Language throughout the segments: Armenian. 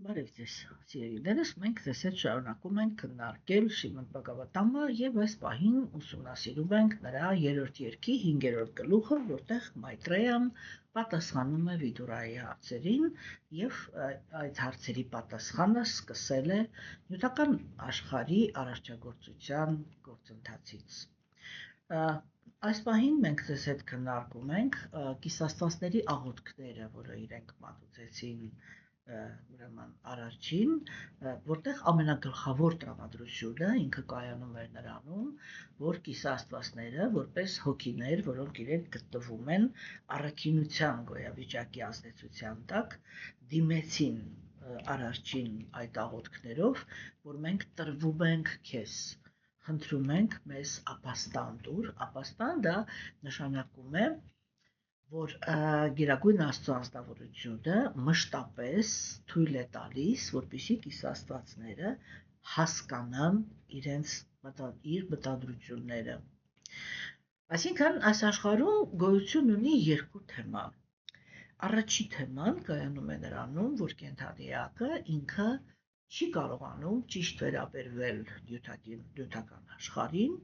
Բարև ձեզ, սիրելիներս, մենք ձեզ հետ շարունակում ենք քննարկել Շիմոն Բաղավատամը եւ այս պահին ուսումնասիրում ենք նրա 3-րդ երգի 5-րդ գլուխը, որտեղ Մայտրեյան պատասխանում է Վիդուրայի հարցերին եւ այդ հարցերի պատասխանը սկսել է նյութական աշխարհի արարչագործության գործընթացից։ Այս պահին մենք ձեզ հետ քննարկում ենք կիսաստվածների աղոթքները, որը իրենք մատուցեցին ուրեմն առաջին, որտեղ ամենագլխավոր տրամադրությունը ինքը կայանում էր նրանում, որ կիսաստվածները որպես հոգիներ, որոնք իրենք գտնվում են առաքինության գոյավիճակի ազդեցության տակ, դիմեցին առաջին այդ աղոթքներով, որ մենք տրվում ենք քեզ, խնդրում ենք մեզ ապաստան տուր, ապաստան դա նշանակում է որ Գերագույն Աստծո անձնավորությունը մշտապես թույլ է տալիս, որպեսզի կիսաստվածները հասկանան իր մտադրությունները։ Այսինքն, այս աշխարհում գոյություն ունի երկու թեմա։ Առաջին թեման կայանում է նրանում, որ կենդանիակը ինքը չի կարողանում ճիշտ վերաբերվել նյութական աշխարհին,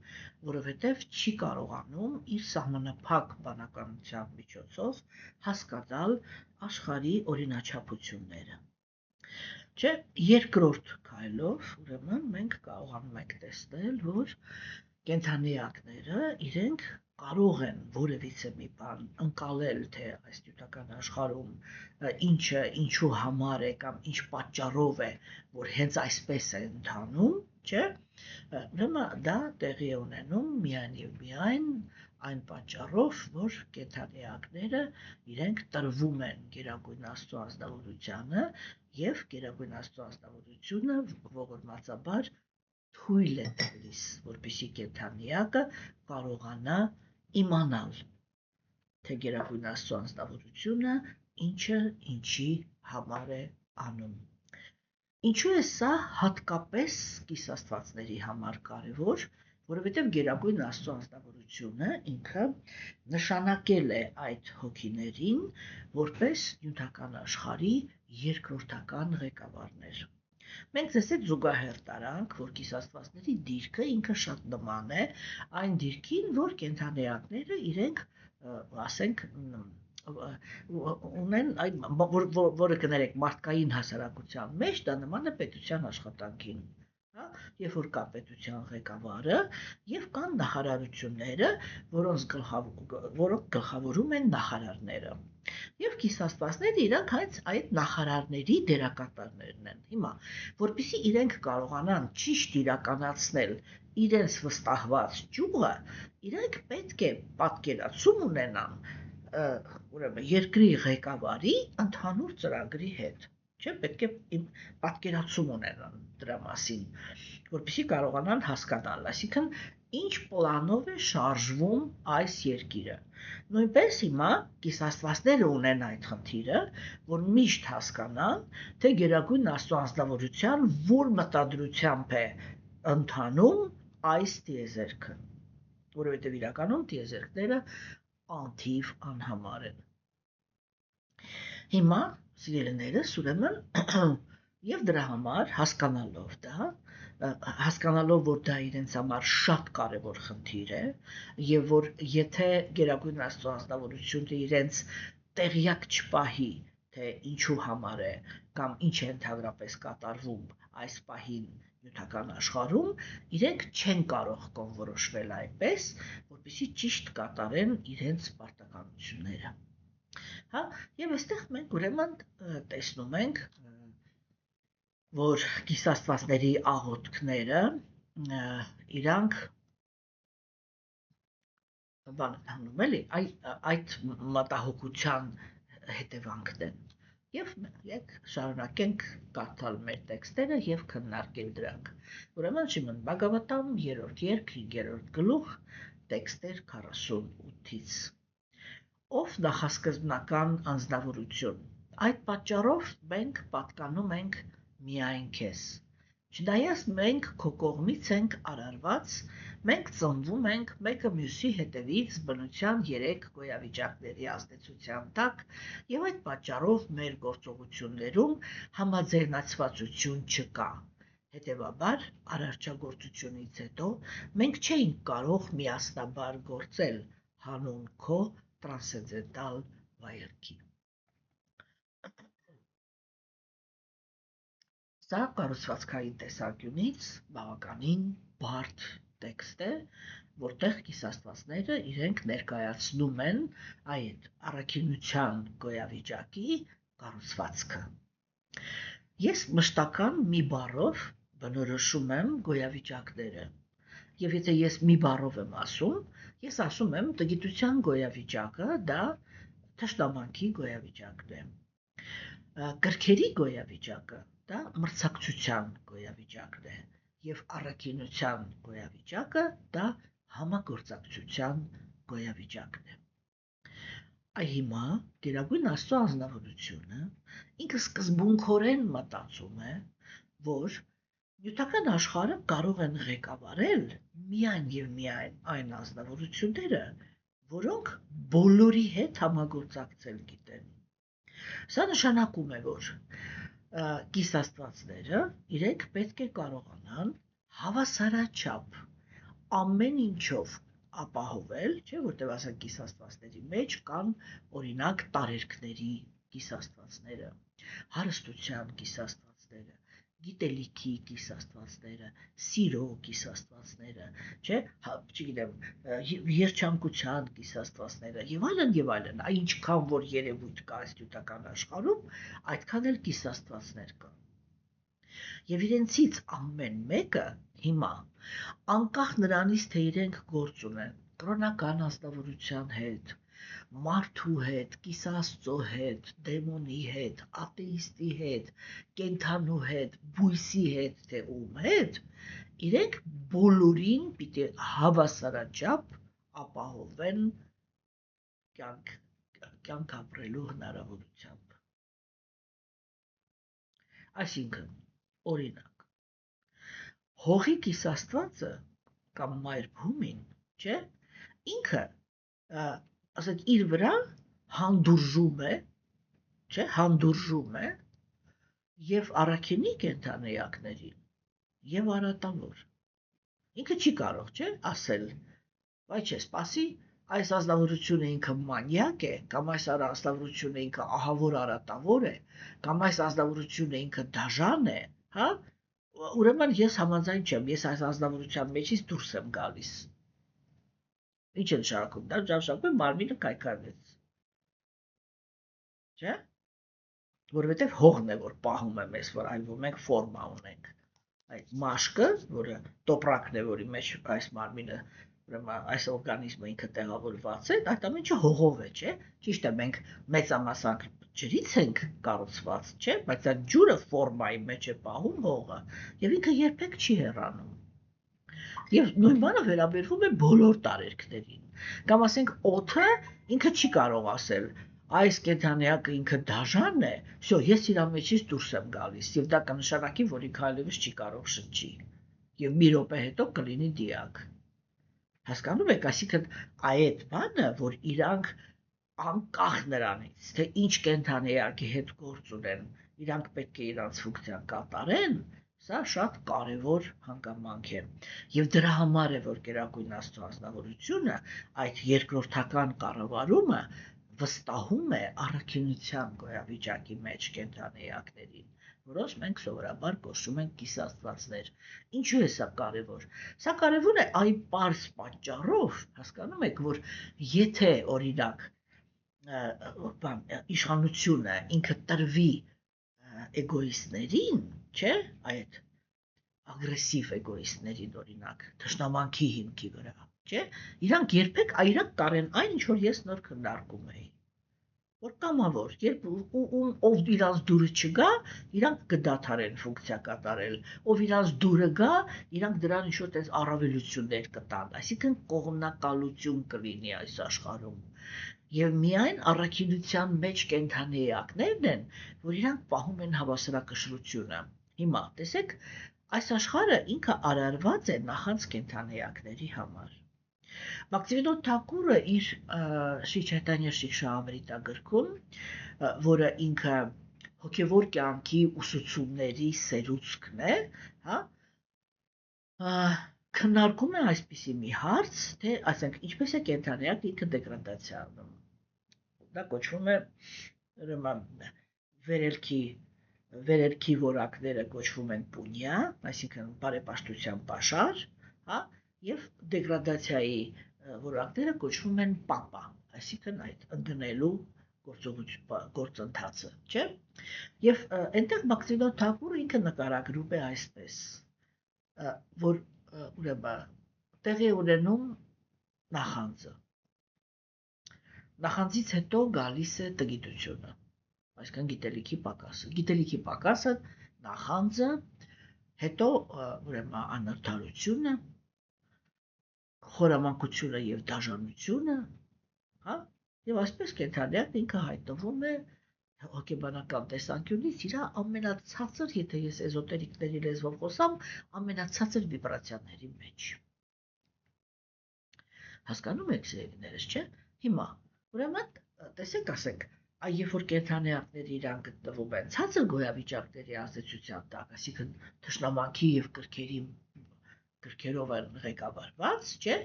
որովհետև չի կարողանում իր սահմանափակ բանականության միջոցով հասկանալ աշխարհի օրինաչափությունները։ Չէ, երկրորդ քայլով, ուրեմն մենք կարողանում ենք տեսնել, որ կենդանիակները իրենք կարող են որևիցե մի բան ընկալել, թե այս նյութական աշխարհում ինչը ինչու համար է կամ ինչ պատճառով է, որ հենց այսպես է ընթանում, չէ՞։ Ուրեմն դա տեղի է ունենում միայն եւ միայն այն պատճառով, որ կենդանիակները իրենք տրվում են Գերագույն Աստծո անձնավորությանը եւ Գերագույն Աստծո անձնավորությունը ողորմածաբար թույլ է տալիս, որպեսզի կենդանիակը կարողանա իմանալ, թե Գերագույն Աստծո անձնավորությունը ինչը ինչի համար է անում։ Ինչու է սա հատկապես կիսաստվածների համար կարևոր, որովհետև Գերագույն Աստծո անձնավորությունը ինքը նշանակել է այդ հոգիներին որպես նյութական աշխարհի երկրորդական ղեկավարներ։ Մենք ձեզ հետ զուգահեռ տարանք, որ կիսաստվածների դիրքը ինքը շատ նման է այն դիրքին, որ կենդանիակները իրենք, ասենք, ունեն այն, որը կներեք մարդկային հասարակության մեջ, դա նման է պետության աշխատանքին, երբ որ կա պետության ղեկավարը եւ կան նախարարությունները, որոնք գլխավորում են նախարարները։ Եվ կիսաստվածները իրանք այդ նախարարների դերակատարներն են։ Հիմա, որպեսզի իրենք կարողանան ճիշտ իրականացնել իրենց վստահված ճյուղը, իրենք պետք է պատկերացում ունենան ուրեմն երկրի ղեկավարի ընդհանուր ծրագրի հետ, չէ՞, պետք է պատկերացում ունենան դրա մասին, որպեսզի կարողանան հասկանալ, այսինքն ինչ պլանով է շարժվում այս երկիրը։ Նույնպես հիմա կիսաստվածները ունեն այդ խնդիրը, որ միշտ հասկանան, թե Գերագույն Աստծո անձնավորության որ մտադրությամբ է ընթանում այս տիեզերքը, որովհետև իրականում տիեզերքները անթիվ անհամար են։ Հիմա, սիրելիներս, ուրեմն եւ դրա համար հասկանալով դա, հասկանալով, որ դա իրենց համար շատ կարևոր խնդիր է եւ որ եթե Գերագույն Աստծո անձնավորությունը իրենց տեղյակ չպահի, թե ինչու համար է կամ ինչ է ընդհանրապես կատարվում այս պահին նյութական աշխարհում, իրենք չեն կարող կողմնորոշվել այնպես, որպեսզի ճիշտ կատարեն իրենց պարտականությունները։ Հա, եւ այստեղ մենք ուրեմն տեսնում ենք, որ կիսաստվածների աղոթքները իրանք բան հանում էլի, այդ մտահոգության հետևանքն են։ Եվ մենք շարունակենք կարդալ մեր տեքստերը եւ քննարկել դրանք։ Ուրեմն Շիմոն Բաղավատամ 3-րդ երգ 5-րդ գլուխ տեքստեր 48-ից։ Ով նախասկզբնական անձնավորություն։ Այդ պատճառով մենք պատկանում ենք միայն քեզ։ Չնայած մենք քո կողմից ենք արարված, մենք ծնվում ենք մեկը մյուսի հետևից բնության 3 գոյավիճակների ազդեցության տակ եւ այդ պատճառով մեր գործողություններում համաձայնացվածություն չկա։ Հետևաբար, արարչագործությունից հետո մենք չէինք կարող միասնաբար գործել հանուն քո տրանսցենդենտալ վայելքի։ Սա կառուցվածքային տեսանկյունից բավականին բարդ տեքստ է, որտեղ կիսաստվածները իրենք ներկայացնում են այդ առաքինության գոյավիճակի կառուցվածքը։ Ես մշտական մի բառով բնորոշում եմ գոյավիճակները, եւ եթե ես մի բառով եմ ասում, ես ասում եմ տգիտության գոյավիճակը դա թշնամանքի գոյավիճակն է։ Կրքերի գոյավիճակը դա մրցակցության գոյավիճակն է եւ առաքինության գոյավիճակը դա համագործակցության գոյավիճակն է։ Այ հիմա Գերագույն Աստծո անձնավորությունը ինքը սկզբունքորեն մտածում է, որ նյութական աշխարհը կարող են ղեկավարել միայն եւ միայն այն անձնավորությունները, որոնք բոլորի հետ համագործակցել գիտեն։ Սա նշանակում է, որ կիսաստվածները իրենք պետք է կարողանան հավասարաչափ ամեն ինչով ապահովել, չէ, որտեղ ասենք կիսաստվածների մեջ կան օրինակ տարերքների կիսաստվածները, հարստության կիսաստվածները, գիտելիքի կիսաստվածները, սիրո կիսաստվածները, չէ, չգիտեմ, երջանկության կիսաստվածները եւ այլն, այնչքան որ երևույթ կա այս նյութական աշխարհում, այդքան էլ կիսաստվածներ կան։ Եվ իրենցից ամեն մեկը հիմա անկախ նրանից, թե իրենք գործ ունեն կրոնական ազնվորության հետ, մարդու հետ, կիսաստծո հետ, դեմոնի հետ, աթեիստի հետ, կենթանու հետ, բույսի հետ, թե ում հետ, իրենք բոլորին պիտի հավասարաչափ ապահովեն կյանք ապրելու հնարավորությամբ։ Այսինքն, օրինակ, հողի կիսաստվածը կամ մայր փումին, չէ, ինքը ասենք իր վրա հանդուրժում է, չէ, հանդուրժում է եւ առաքինի կենդանեակներին եւ արատավոր։ Ինքը չի կարող, չէ, ասել, վայ չէ, սպասի, այս ազնվորությունը ինքը մանյակ է, կամ այս ազնվորությունը ինքը ահավոր արատավոր է, կամ այս ազնվորությունը ինքը դաժան է, հա, ուրեմն ես համաձայն չեմ, ես այս ազնվորության մեջից դուրս եմ գալիս։ Ինչ է նշանակում, դա նշանակում է մարմինը կայքավեց, չէ, որովհետև հողն է, որ պահում է մեզ, որ այլ որ մենք ֆորմա ունենք, այդ մաշկը, որը տոպրակն է, որի մեջ այս մարմինը, ուրեմն այս օրգանիզմը ինքը տեղավորված է, այդ ամենը հողով է, չէ, ճիշտ է, մենք մեծամասամբ ջրից ենք կառուցված, չէ, բայց այդ ջուրը ֆորմայի մեջ է պահում հողը, եւ ինքը երբեք չի հեռանում։ Եվ նույն բանը վերաբերվում է բոլոր տարերքներին։ Կամ ասենք օդը ինքը չի կարող ասել, այս կենդանեակը ինքը դաժան է, всё, ես իր մեջից դուրս եմ գալիս, եւ դա կնշանակի, որ ինքը այլևս չի կարող շնչի։ Եվ մի րոպե հետո կլինի դիակ։ Հասկանում եք, այսինքն այդ բանը, որ իրանք անկախ նրանից, թե ինչ կենդանեակի հետ գործ ունեն, իրանք պետք է իրանց ֆունկցիան կատարեն, սա շատ կարևոր հանգամանք է։ Եվ դրա համար է, որ Գերագույն Աստծո անձնավորությունը այդ երկրորդական կառավարումը վստահում է առաքինության գոյավիճակի մեջ կենդանեակներին, որոնց մենք սովորաբար կոչում ենք կիսաստվածներ։ Ինչու է սա կարևոր։ Սա կարևոր է այն պարզ պատճառով, հասկանում եք, որ եթե օրինակ իշխանությունը ինքը տրվի էգոիստներին, չէ, այդ ագրեսիվ էգոիստներին օրինակ, թշնամանքի հիմքի վրա, չէ, իրանք երբեք իրանք կարեն այն, ինչ որ ես նոր քննարկում էի։ Որ կամավոր, երբ ով իրանց դուրը չգա, իրանք կդադարեն ֆունկցիա կատարել, ով իրանց դուրը գա, իրանք դրան ինչ-որ տես առավելություններ կտան, այսինքն կողմնակալություն կլինի այս աշխարհում։ Եվ միայն առաքինության մեջ կենդանեակներն են, որ իրանք պահում են հավասարակշռությունը։ Հիմա տեսեք, այս աշխարհը ինքը արարված է նախանց կենդանեակների համար։ Մաքսիմիլիան Թակուրը իր Շիչետանյա Շիշավրիտա գրքում, որը ինքը հոգևոր կյանքի ուսուցումների սերուցքն է, հա, քննարկում է այսպիսի մի հարց, թե ասենք ինչպես է կենդանեակն ինքը դեգրադացիա անում։ Դա կոչվում է ուրեմն վերելքի որակները կոչվում են պունյա, այսինքն բարեպաշտության պաշար, հա, եւ դեգրադացիայի որակները կոչվում են պապա, այսինքն այդ ընդգնելու գործընթացը, չէ՞։ Եվ այնտեղ Մաքսիմիլիան Թակուրը ինքը նկարագրում է այսպես, որ ուրեմն տեղի ունենում նախանձը։ Նախանձից հետո գալիս է տգիտությունը, այսինքն գիտելիքի պակասը, նախանձը, հետո ուրեմն անարդարությունը, խորամանկությունը եւ դաժանությունը, հա, եւ այսպես կենդանեակն ինքը հայտնվում է հոգեբանական տեսանկյունից իր ամենացածր, եթե ես էզոտերիկների լեզվով խոսամ, ամենացածր վիբրացիաների մեջ։ Հասկանում եք, սիրելիներս, չէ՞։ Հիմա, ուրեմն, տեսեք, ասենք, երբ որ կենդանեակները իրան գտնվում են ցածր գոյավիճակների ազդեցության տակ, այսինքն թշնամանքի եւ կրքերով են ղեկավարված, չէ՞,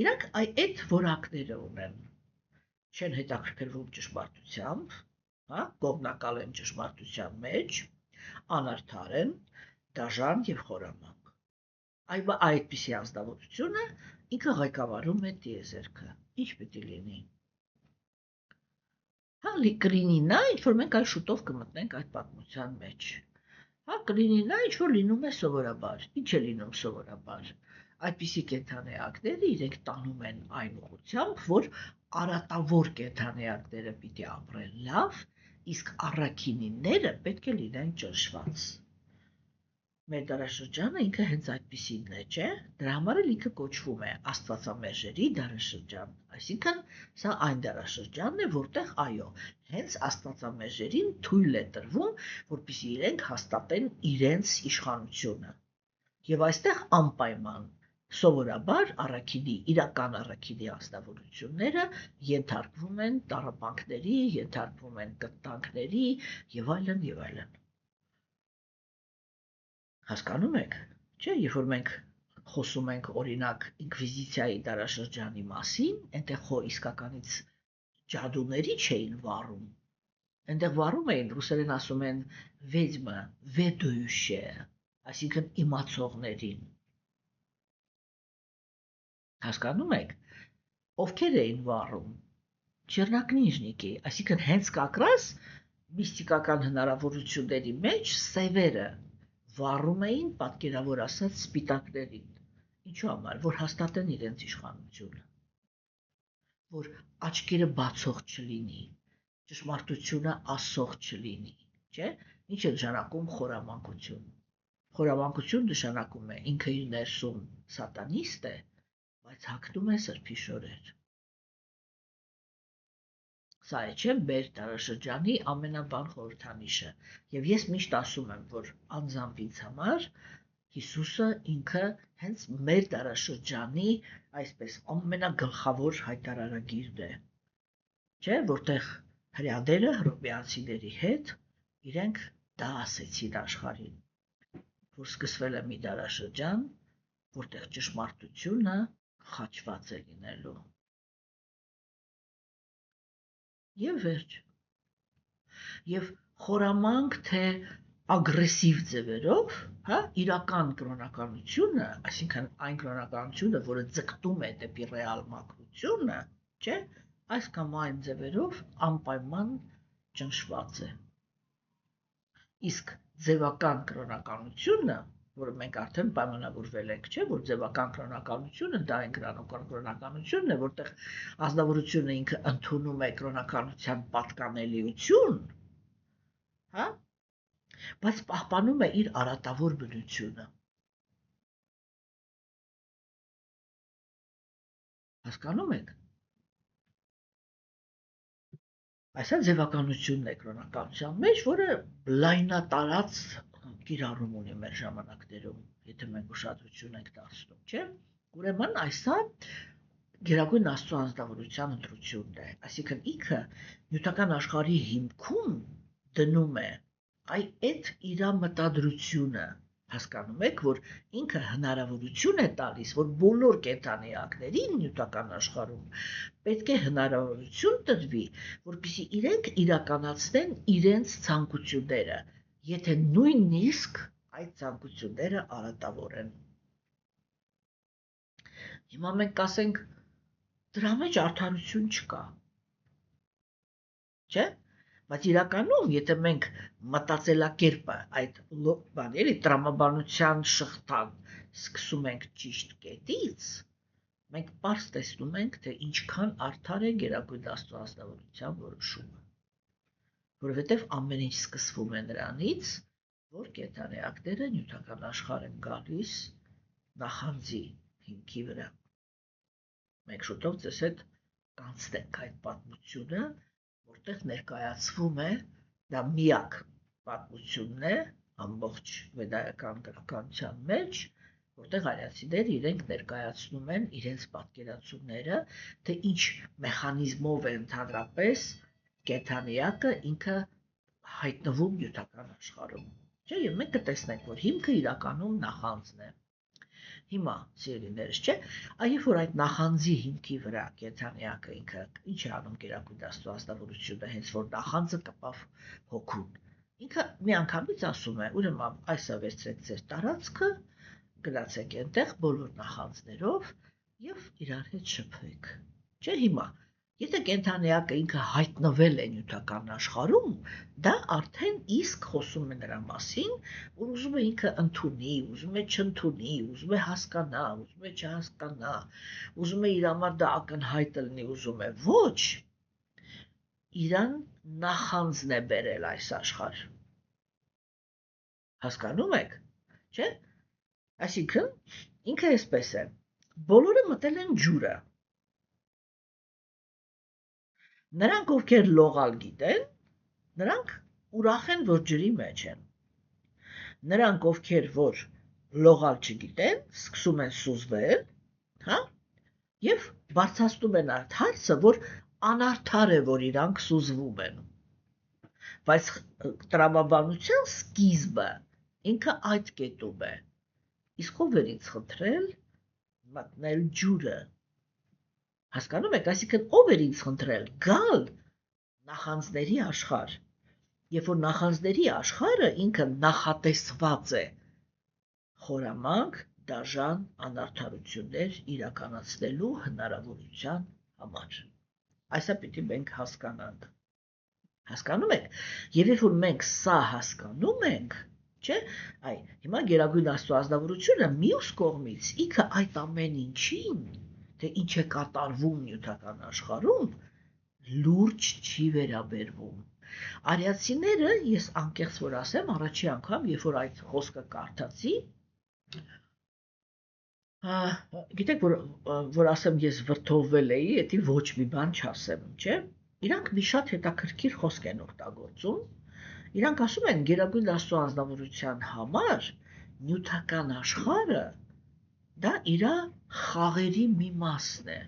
իրանք այդ որակները ունեն, չեն հետաքրքրվում ճշմարտությամբ, հա, կողմնակալ են ճշմարտության մեջ, անարդար են, դաժան եւ խորամանկ։ Այդպիսի ազնվորությունը ինքը ղեկավարում է տիեզերքը։ Ինչ պիտի լինի։ Հա, կլինի նա, ինչ որ մենք այս շուտով կմտնենք այդ պատմության մեջ։ Հա, կլինի նա, ինչ որ լինում է սովորաբար։ Ինչ է լինում սովորաբար։ Այդպիսի կենդանեակները իրենք տանում են այն ուղղությամբ, որ արատավոր կենդանեակները պիտի ապրեն լավ, իսկ առաքինիները պետք է լինեն ճնշված։ Մեր դարաշրջանը ինքը հենց այդպիսին է, չէ՞։ Դրա համար էլ ինքը կոչվում է Աստվածամերժերի դարաշրջան, այսինքն սա այն դարաշրջանն է, որտեղ այո, հենց Աստվածամերժերին թույլ է տրվում, որպեսզի իրենք հաստատեն իրենց իշխանությունը։ Եվ այստեղ անպայման սովորաբար իրական առաքինի ազնվորությունները ենթարկվում են տառապանքների, ենթարկվում են կտանքների եւ այլն եւ այլն։ Հասկանում եք, չէ՞, երբ որ մենք խոսում ենք օրինակ ինկվիզիցիայի դարաշրջանի մասին, այնտեղ իսկականից ջադուների չէին վառում։ Այնտեղ վառում էին, ռուսերեն ասում են ведьма, ведущая, այսինքն իմացողներին։ Հասկանում եք, ովքեր էին վառում։ Չերնակնիժնիկի, այսինքն հենց կակրաս միստիկական հնարավորությունների մեջ սևերը վառում էին, պատկերավոր ասած, սպիտակներին։ Ինչու համար, որ հաստատեն իրենց իշխանությունը, որ աչքերը բացող չլինի, ճշմարտությունը ասող չլինի, չէ՞։ Ինչ է նշանակում խորամանկություն։ Խորամանկություն նշանակում է ինքը իր ներսում սատանիստ է, բայց հագնում է սրբի շորեր։ Սա է, չէ՞, մեր դարաշրջանի ամենաբան խորհրդանիշը։ Եվ ես միշտ ասում եմ, որ անձամբ ինձ համար Հիսուսը ինքը հենց մեր դարաշրջանի այսպես ամենագլխավոր հայտարարագիրն է։ Չէ՞, որտեղ հրեաները հռոմեացիների հետ իրենք դա ասեցին աշխարհին, որ սկսվել է մի դարաշրջան, որտեղ ճշմարտությունը խաչված է լինելու։ Եվ վերջ։ Եվ խորամանկ թե ագրեսիվ ձևերով, հա, իրական կրոնականությունը, այսինքն այն կրոնականությունը, որը ձգտում է դեպի ռեալ մաքրությունը, չէ՞, այս կամ այն ձևերով անպայման ճնշված է։ Իսկ ձևական կրոնականությունը, որը մենք արդեն պայմանավորվել ենք, չէ՞, որ ձևական կրոնականությունը դա այն կրոնականությունն է, որտեղ ազնվորությունը ինքը ընդունում է կրոնականության պատկանելիություն, հա, բայց պահպանում է իր արատավոր բնությունը։ Հասկանում եք։ Այսա ձևականությունն է կրոնականության մեջ, որը լայնատարած կիրառում ունի մեր ժամանակներում, եթե մենք ուշադրություն ենք դարձնում, չէ՞։ Ուրեմն այսա Գերագույն Աստծո անձնավորության ընտրությունն է, այսինքն ինքը նյութական աշխարհի հիմքում դնում է այդ իր մտադրությունը, հասկանում եք, որ ինքը հնարավորություն է տալիս, որ բոլոր կենդանիակներին նյութական աշխարհում պետք է հնարավորություն տրվի, որպեսզի իրենք իրականացնեն իրենց ցանկությունները, եթե նույնիսկ այդ ցանկությունները արատավոր են։ Հիմա մենք կասենք, դրա մեջ արդարություն չկա, չէ՞, բայց իրականում, եթե մենք մտածելակերպը այդ բաների տրամաբանության շղթան սկսում ենք ճիշտ կետից, մենք պարզ տեսնում ենք, թե ինչքան արդար է Գերագույն Աստծո անձնավորության որոշումը, որովհետև ամեն ինչ սկսվում է նրանից, որ կենդանիակները նյութական աշխարհ են գալիս նախանձի հիմքի վրա։ Մենք շուտով ձեզ հետ կանցնենք այդ պատմությունը, որտեղ ներկայացվում է, դա միակ պատմությունն է ամբողջ վեդայական գրականության մեջ, որտեղ արիացիները իրենք ներկայացնում են իրենց պատկերացումները, թե ինչ մեխանիզմով է ընդհանրապես կենդանիակը ինքը հայտնվում նյութական աշխարհում, չէ՞, եւ մենք կտեսնենք, որ հիմքը իրականում նախանձն է։ Հիմա, սիրելիներս, չէ, այբ որ այդ նախանձի հիմքի վրա կենդանիակը ինքը ինչ է անում Գերագույն Աստծո անձնավորությունը, հենց որ նախանձը կպավ հոգուն, ինքը միանգամից ասում է, ուրեմն այսա վերցրեք ձեր տարածքը, գնացեք այնտեղ բոլոր նախանձներով եւ իրար հետ շփվեք։ Չէ, հիմա եթե կենդանիակը ինքը հայտնվել է նյութական աշխարհում, դա արդեն իսկ խոսում է նրա մասին, որ ուզում է ինքը ընդունի, ուզում է չընդունի, ուզում է հասկանա, ուզում է չհասկանա, ուզում է իր համար դա ակնհայտ լինի, ուզում է ոչ, իրան նախանձն է բերել այս աշխարհ։ Հասկանում եք, չէ՞։ Այսինքն ինքը այսպես է, բոլորը մտել են ջուրը։ Նրանք, ովքեր լողալ գիտեն, նրանք ուրախ են, որ ջրի մեջ են։ Նրանք, ովքեր որ լողալ չգիտեն, սկսում են սուզվել, հա, եւ բարձրացնում են այդ հարցը, որ անարդար է, որ իրանք սուզվում են։ Բայց տրամաբանության սկիզբը ինքը այդ կետում է։ Իսկ ով էր ինձ խնդրել մտնել ջուրը։ Հասկանում եք, այսինքն ով էր ինձ խնդրել գալ նախանձների աշխարհ, երբ որ նախանձների աշխարհը ինքը նախատեսված է խորամանկ, դաժան անարդարություններ իրականացնելու հնարավորության համար։ Այսա պիտի մենք հասկանանք։ Հասկանում եք, եւ երբ որ մենք սա հասկանում ենք, չէ, հիմա Գերագույն Աստծո ազնվորությունը մյուս կողմից ինքը այդ ամեն ինչին, թե ինչ է կատարվում նյութական աշխարհում, լուրջ չի վերաբերվում։ Արիացիները, ես անկեղծ որ ասեմ, առաջի անգամ, երբ որ այդ խոսքը կարդացի, գիտեք, որ ասեմ ես վրդովվել էի, էդի ոչ մի բան չասեմ, չէ։ Իրանք մի շատ հետաքրքիր խոսք են օգտագործում։ Իրանք ասում են Գերագույն Աստծո անձնավորության համար նյութական աշխարհը դա իր խաղերի մի մասն է։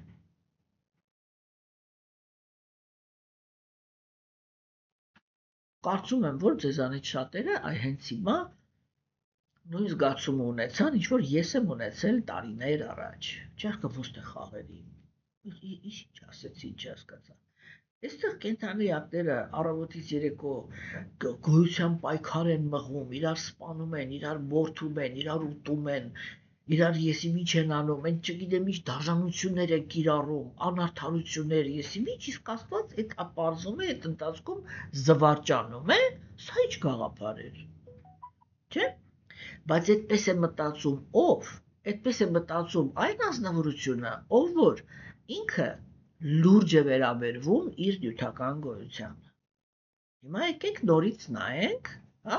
Կարծում եմ, որ ձեզանից շատերը հենց հիմա նույն զգացումը ունեցան, ինչ որ ես եմ ունեցել տարիներ առաջ։ Չեղքը ոստե խաղերի։ Ինչ ասեցի, ինչ հասկացա։ Այստեղ կենդանիակները առավոտից երեկո գոյության պայքար են մղում, իրար սպանում են, իրար մորթում են, իրար ուտում են, իրար եսի միչ են անում, են չգիտեմ ինչ դաժանություններ են կիրառում, անարդարություններ, եսի միչ, իսկ Աստված այդ ապարզում է, այդ ընթացքում զվարճանում է, սա ինչ գաղափար էր։ Չէ՞։ Բայց այդպես է մտածում ով, այդպես է մտածում այն ազնվորությունը, ով որ ինքը լուրջ է վերաբերվում իր նյութական գոյությանը։ Հիմա եկեք նորից նայենք, հա,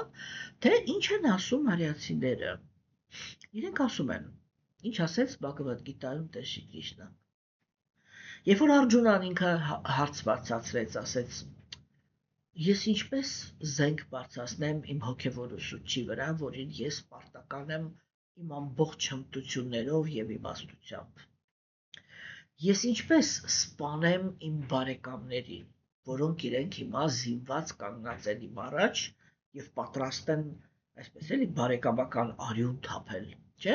թե ինչ են ասում արիացիները։ Իրենք ասում են, ինչ ասեց Բhagavad Gita-ում Տեր Շրի Կրիշնան։ Երբ որ Արգջունան ինքը հարց բարձրացրեց, ասեց. Ես ինչպես զենք բարձրացնեմ իմ հոգևոր ուսուցչի վրա, որին ես պարտական եմ իմ ամբողջ հմտություններով եւ իմաստությամբ։ Ես ինչպես սպանեմ իմ բարեկամներին, որոնք իրենք հիմա զինված կանգնած են իմ առաջ եւ պատրաստ են, այսպես էլի, բարեկամական արյուն թափել, չէ՞։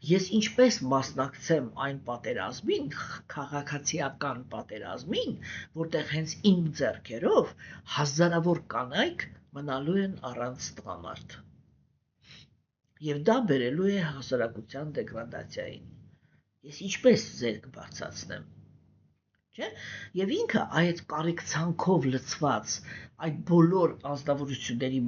Ես ինչպես մասնակցեմ այն պատերազմին, քաղաքացիական պատերազմին, որտեղ հենց իմ ձեռքերով հազարավոր կանայք մնալու են առանց տղամարդ։ Եվ դա բերելու է հասարակության դեգրադացիային։ Ես ինչպես զենք բարձրացնեմ, չէ՞։ Եվ ինքը այդ կարեկցանքով լցված այդ բոլոր անձնավորությունների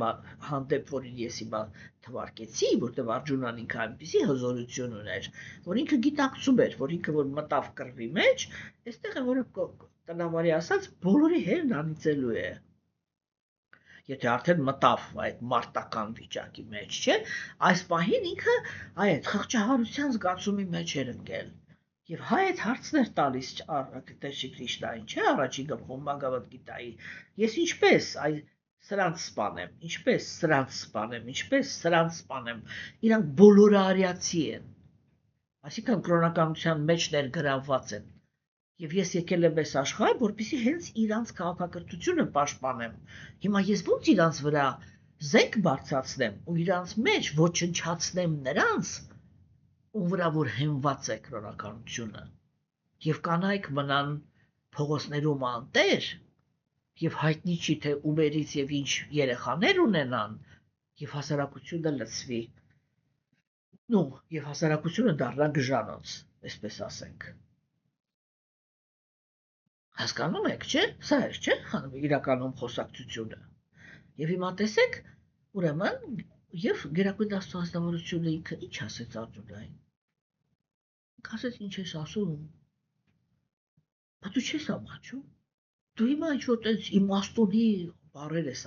հանդեպ, որին ես հիմա թվարկեցի, որտեղ Աջունան ինքը այնպիսի հզորություն ուներ, որ ինքը գիտակցում էր, որ ինքը որ մտավ կռվի մեջ, այստեղ է որ տնավարի ասած բոլորի հերն անիծելու է։ Եթե արդեն մտավ այդ մարտական վիճակի մեջ, չէ՞, այս պահին ինքը այդ խղճահարության զգացումի մեջ էր ընկել։ Եվ հայ հարցներ տալիս Տեսի Կրիշնային, չէ՞, առաջին գլխում Բhagavad Gita-ի։ Ես ինչպես սրանց սպանեմ, ինչպես սրանց սպանեմ, ինչպես սրանց սպանեմ։ Իրանք բոլորը արիացի են։ Այսինքն կրոնականության մեջ ներգրավված են։ Եվ ես եկել եմ այս աշխարհ, որպեսզի հենց իրանց քաղաքակրթությունը պաշտպանեմ։ Հիմա ես ո՞նց իրանց վրա զենք բարձրացնեմ ու իրանց մեջ ոչնչացնեմ նրանց, ում վրա որ հենված է կրոնականությունը, եւ կանայք մնան փողոցներում անտեր, եւ հայտնի չի թե ումերից եւ ինչ երեխաներ ունենան, եւ հասարակությունը լցվի։ Եվ հասարակությունը դառնա գժանոց, այսպես ասենք։ Հասկանում եք, չէ՞, սա էր, չէ՞, իրականում խոսակցությունը։ Եվ հիմա տեսեք, ուրեմն, եւ Գերագույն Աստվածաշնչությունը ինքը ինչ ասեց Աջունային։ Ասեց ինչ ես ասում։ Բա դու չես ամաչում։ Դու հիմա ինչ որ տես իմաստունի բառեր ես,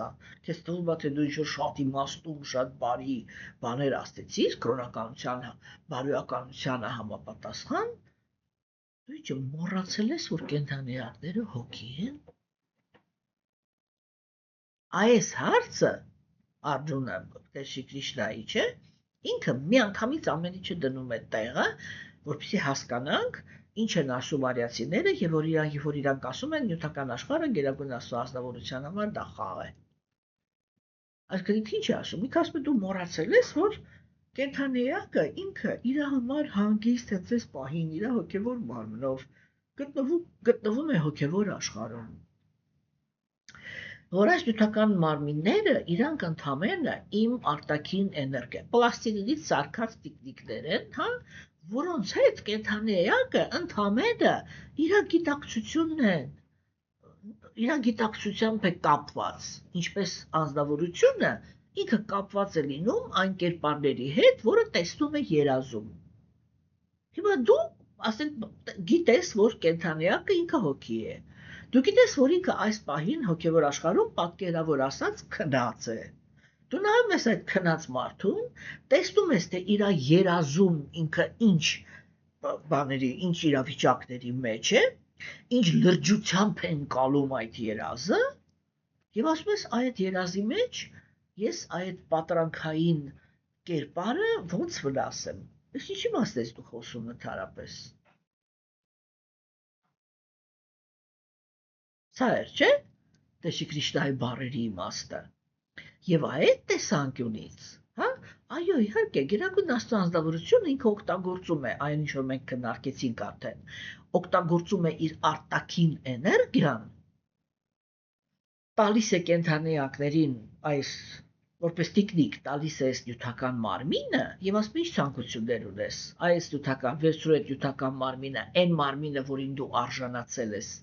քեզ թվում է թե դու ինչ որ շատ իմաստուն, շատ բարի բաներ ասեցիր կրոնականության, բարոյականությանը համապատասխան։ Դու ինչ մոռացել ես, որ կենդանիակները հոգի են։ Այս հարցը Աջունը Տեսի Կրիշնայի, չէ՞, ինքը միանգամից ամեն ինչը դնում է տեղը, որպեսզի հասկանանք ինչ են ասում արիացիները եւ որ իրանք ասում են նյութական աշխարհը Գերագույն Աստծո ազնվորության համար դա խաղ է։ Այսինքն ինչ է ասում։ Ինքը ասում է դու մոռացել ես, որ կենդանիակը ինքը իր համար հանգիստ հենց պահին իր հոգևոր մարմնով գտնվում է հոգևոր աշխարհում։ Որ այս նյութական մարմինները իրանք ընդամենը իմ արտաքին էներգիա, պլաստիլինից սարքած տիկնիկներ են, հա, որոնց հետ կենդանիակը ընդամենը իր գիտակցությունն են, իր գիտակցությամբ է կապված, ինչպես անձնավորությունը ինքը կապված է լինում այն կերպարների հետ, որը տեսնում է երազում։ Հիմա դու, ասենք, գիտես, որ կենդանիակը ինքը հոգի է։ Դու գիտես, որ ինքը այս պահին հոգևոր աշխարհում պատկերավոր ասած քնած է։ Դու նայում ես այդ քնած մարդուն, տեսնում ես, թե իր երազում ինքը ինչ բաների, ինչ իրավիճակների մեջ է, ինչ լրջությամբ են կալում այդ երազը, եւ ասում ես այդ երազի մեջ ես այդ պատրանքային կերպարը ոնց վնասեմ։ Ես ինչի մասն ես դու խոսում ընդհանրապես։ Սա էր, չէ՞, Տեսի Կրիշնայի բառերի իմաստը։ Եվ այդ տեսանկյունից, հա, այո, իհարկե, Գերագույն Աստծո անձնավորությունը ինքը օգտագործում է այն, ինչ որ մենք քննարկեցինք արդեն, օգտագործում է իր արտաքին էներգիան, տալիս է կենդանիակներին այս որպես տիկնիկ տալիս է այս նյութական մարմինը եւ ասում ինչ ցանկություններ ունես այս նյութական վերցրու այդ նյութական մարմինը այն մարմինը որին դու արժանացել ես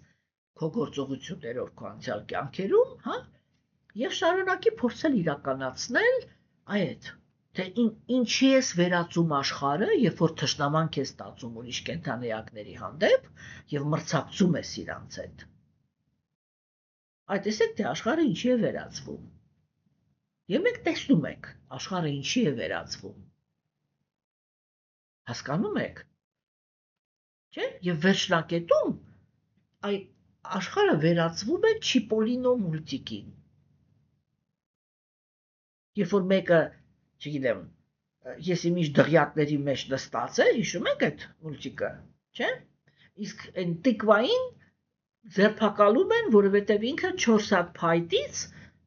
քո գործողություններով քո անցյալ կյանքերում, հա, եւ շարունակի փորձել իրականացնել այդ թե ինչի ես վերածում աշխարհը, երբ որ թշնամանք ես ստացում ուրիշ կենդանիակների հանդեպ եւ մրցակցում ես իրանց հետ։ Այդ տեսեք թե աշխարհը ինչի է վերածվում։ Եվ մենք տեսնում ենք աշխարհը ինչի է վերածվում։ Հասկանում եք։ Չէ՞, եւ վերջնակետում այդ աշխարհը վերածվում է Չիպոլինո մուլտիկին։ Երբ որ մեկը, չգիտեմ, ես իմիջ դղյակների մեջ նստած է, հիշում եք այդ մուլտիկը, չէ՞։ Իսկ այն տիկվային ձերբակալում են, որովհետև ինքը 4 հատ փայտից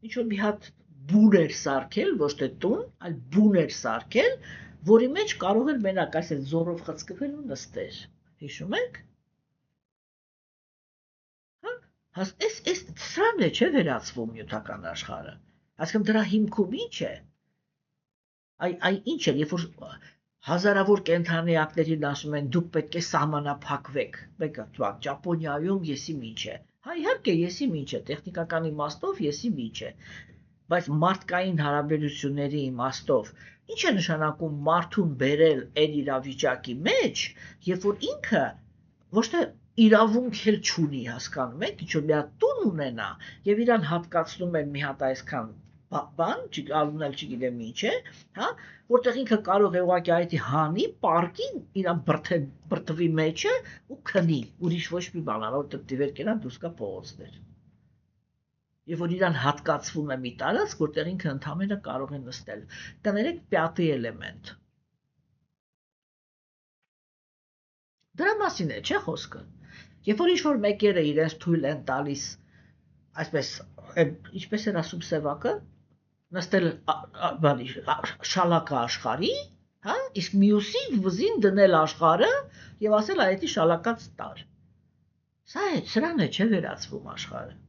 ինչ-որ մի հատ բուն էր սարքել, ոչ թե տուն, այլ բուն էր սարքել, որի մեջ կարող էր մենակ այսպես զորով խցկվել ու նստեր։ Հիշում եք։ Հա, այս սրանն է չէ վերածվում նյութական աշխարհը։ Այսինքն դրա հիմքում ի՞նչ է։ Այ ինչ է, երբ որ հազարավոր կենդանիակներին ասում են դուք պետք է սահմանափակվեք, մեկը Ճապոնիայում եսի ինչ է։ Հա իհարկե եսի ինչ է, տեխնիկական իմաստով եսի ինչ է, բայց մարդկային հարաբերությունների իմաստով ինչ է նշանակում մարդուն բերել այն իրավիճակի մեջ, երբ որ ինքը ոչ թե իրավունք էլ չունի, հասկանում եք, ինչ որ մի հատ տուն ունենա եւ իրան հատկացնում են մի հատ այսքան բան, ալունել չգիտեմ ինչ է, հա, որտեղ ինքը կարող է ուղղակի այդ հանի, պարկի, իրան բրթվի մեջը ու քնի, ուրիշ ոչ մի բան, որտեղ դիվեր կենա դուրս գա փողոցներ։ Եվ որ իրան հատկացվում է մի տարածք, որտեղ ինքը ընդհանրապես կարող է նստել։ Կներեք պյատի էլեմենտ։ Դրա մասին է, չէ՞ խոսքը։ Երբ որ ինչ-որ մեկերը իրենց թույլ են տալիս, այսպես, ինչպես էր ասում Սևակը, նստել շալակա աշխարհի, հա, իսկ մյուսի վզին դնել աշխարհը եւ ասել այդի շալակած տար։ Սա է, սրան է չէ վերածվում աշխարհը։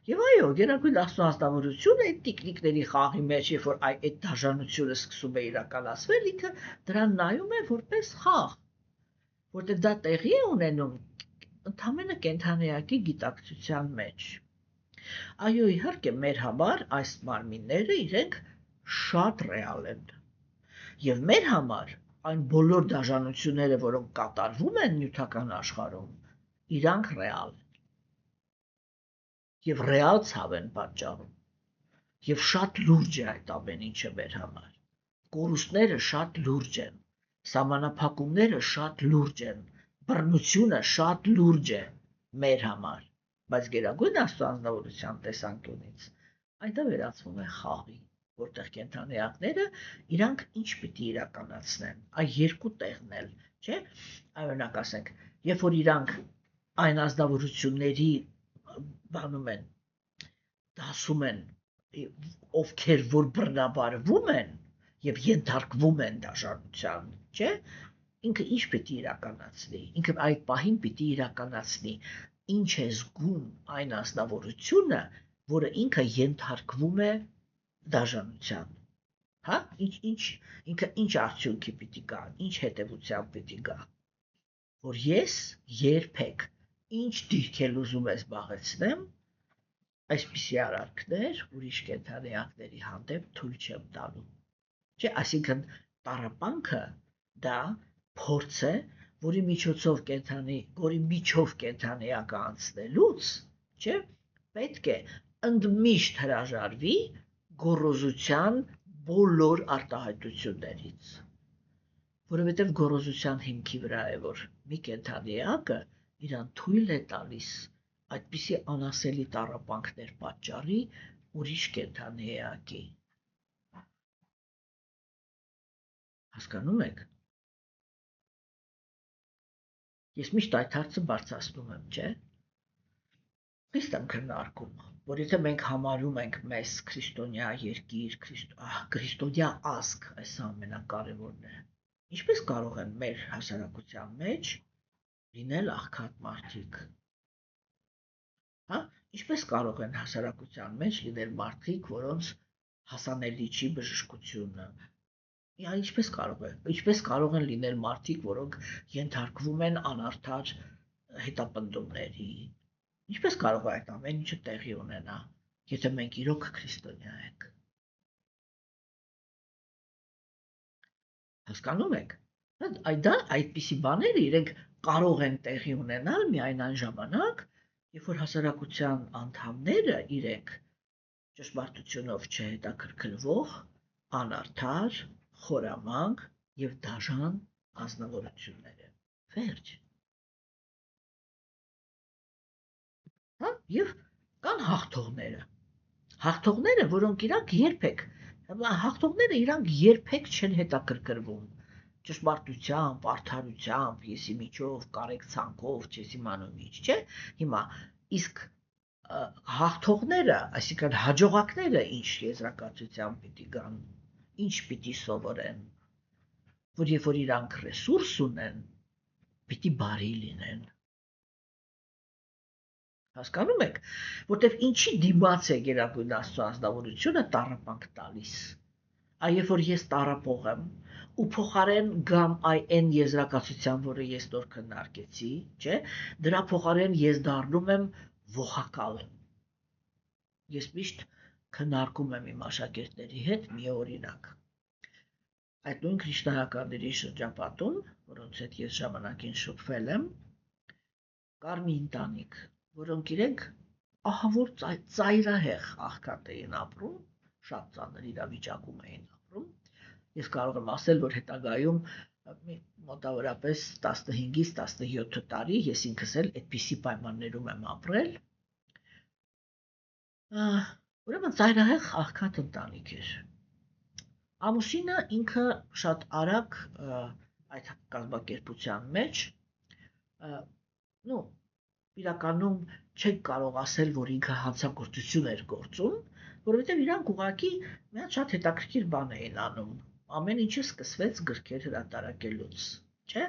Եվ այո, գերագույն աստվածավորությունը այդ տիկնիկների խաղի մեջ, երբ որ այդ դաժանությունը սկսում է իրականացվել, ինքը դրան նայում է որպես խաղ, որտեղ դա տեղի է ունենում ընդհանրապես կենդանիակի գիտակցության մեջ։ Այո, իհարկե, մեր համար այս մարմինները իրենք շատ ռեալ են։ Եվ մեր համար այն բոլոր դաժանությունները, որոնք կատարվում են նյութական աշխարհում, իրանք ռեալ են։ Եվ ռեալ ցավ են պատճառում։ Եվ շատ լուրջ է այդ ամեն ինչը մեր համար։ Կորուստները շատ լուրջ են, սահմանափակումները շատ լուրջ են, բռնությունը շատ լուրջ է մեր համար, բայց գերագույն աստվածանավորության տեսանկյունից այդա վերածվում է խաղի, որտեղ կենդանիակները իրանք ինչ պիտի իրականացնեն, այ երկու տեղն էլ, չէ՞, օրինակ ասենք, երբ որ իրանք այն ազնվորությունների բանում են, դասում են, ովքեր որ բռնաբարվում են եւ ենթարկվում են դաշնության, չէ՞, ինքը ինչ պիտի իրականացնի, ինքը այդ պահին պիտի իրականացնի, ինչ է զգում այն ազնվորությունը, որը ինքը ենթարկվում է դաշնության, հա, ինքը ինչ արդյունքի պիտի գա, ինչ հետևությամբ պիտի գա, որ ես երբեք ինչ դիրք էլ ուզում ես զբաղեցնեմ, այսպիսի արարքներ ուրիշ կենդանիակների հանդեպ թույլ չեմ տալու։ Չէ, այսինքն տառապանքը դա փորձ է, որի միջով կենդանիակը անցնելուց, չէ, պետք է ընդմիշտ հրաժարվի գոռոզության բոլոր արտահայտություններից, որովհետև գոռոզության հիմքի վրա է, որ մի կենդանիակը իրան թույլ է տալիս այդպիսի անասելի տառապանքներ պատճառի ուրիշ կենդանիակի։ Հասկանում եք։ Ես միշտ այդ հարցը բարձրացնում եմ, չէ՞։ Խիստ եմ քննարկում, որ եթե մենք համարում ենք մեզ քրիստոնյա երկիր, քրիստոնյա ազգ, այս ամենակարևորն է։ Ինչպես կարող են մեր հասարակության մեջ լինել աղքատ մարդիկ։ Հա, ինչպես կարող են հասարակության մեջ լինել մարդիկ, որոնց հասանելի չի բժշկությունը։ Ինչպես կարող են լինել մարդիկ, որոնք ենթարկվում են անարդար հետապնդումների։ Ինչպես կարող է այդ ամեն ինչը տեղի ունենա, եթե մենք իրոք քրիստոնյա ենք։ Հասկանում եք։ Այդպիսի բաները իրենք կարող են տեղի ունենալ միայն այն ժամանակ, երբ որ հասարակության անդամները իրենք ճշմարտությունով չհետաքրքրվող, անարդար, խորամանկ եւ դաժան ազնվորություններ են։ Վերջ։ Հա, եւ կան հաղթողները, որոնք իրանք երբեք Հաղթողները իրանք երբեք չեն հետաքրքրվում ճշմարտությամբ, արդարությամբ, եսի միջով, կարեկցանքով, չես իմանում ինչ, չէ՞։ Հիմա իսկ հաղթողները, այսինքն հաջողակները ինչ եզրակացությամբ պիտի գան, ինչ պիտի սովորեն, որ երբ որ իրանք ռեսուրս ունեն, պիտի բարի լինեն։ Հասկանում եք, որտեվ ինչի դիմաց է Գերագույն Աստծո ազնվորությունը տառապանք տալիս։ Երբ որ ես տառապող եմ ու փոխարեն գամ այն եզրակացության, որը ես նոր քննարկեցի, չէ, դրա փոխարեն ես դառնում եմ ողակալ։ Ես միշտ քննարկում եմ իմ աշակերտների հետ մի օրինակ։ Այդ նույն քրիստոնյաների շրջապատում, որոնց հետ ես ժամանակին շփվել եմ, կար մի ընտանիք, որոնք իրենք ահավոր ծայրահեղ աղքատ էին ապրում, շատ ծանր իրավիճակում էին ապրում։ Ես կարող եմ ասել, որ հետագայում մոտավորապես 15-ից 17 տարի ես ինքս էլ այդպիսի պայմաններում եմ ապրել։ Ուրեմն ծայրահեղ աղքատ ընտանիք էր։ Ամուսինը ինքը շատ արագ այդ կազմակերպության մեջ, իրականում չեք կարող ասել, որ ինքը հանցագործություն էր գործում, որովհետև իրանք ուղղակի մի հատ շատ հետաքրքիր բան էին անում։ Ամեն ինչը սկսվեց գրքեր հրատարակելուց, չէ՞։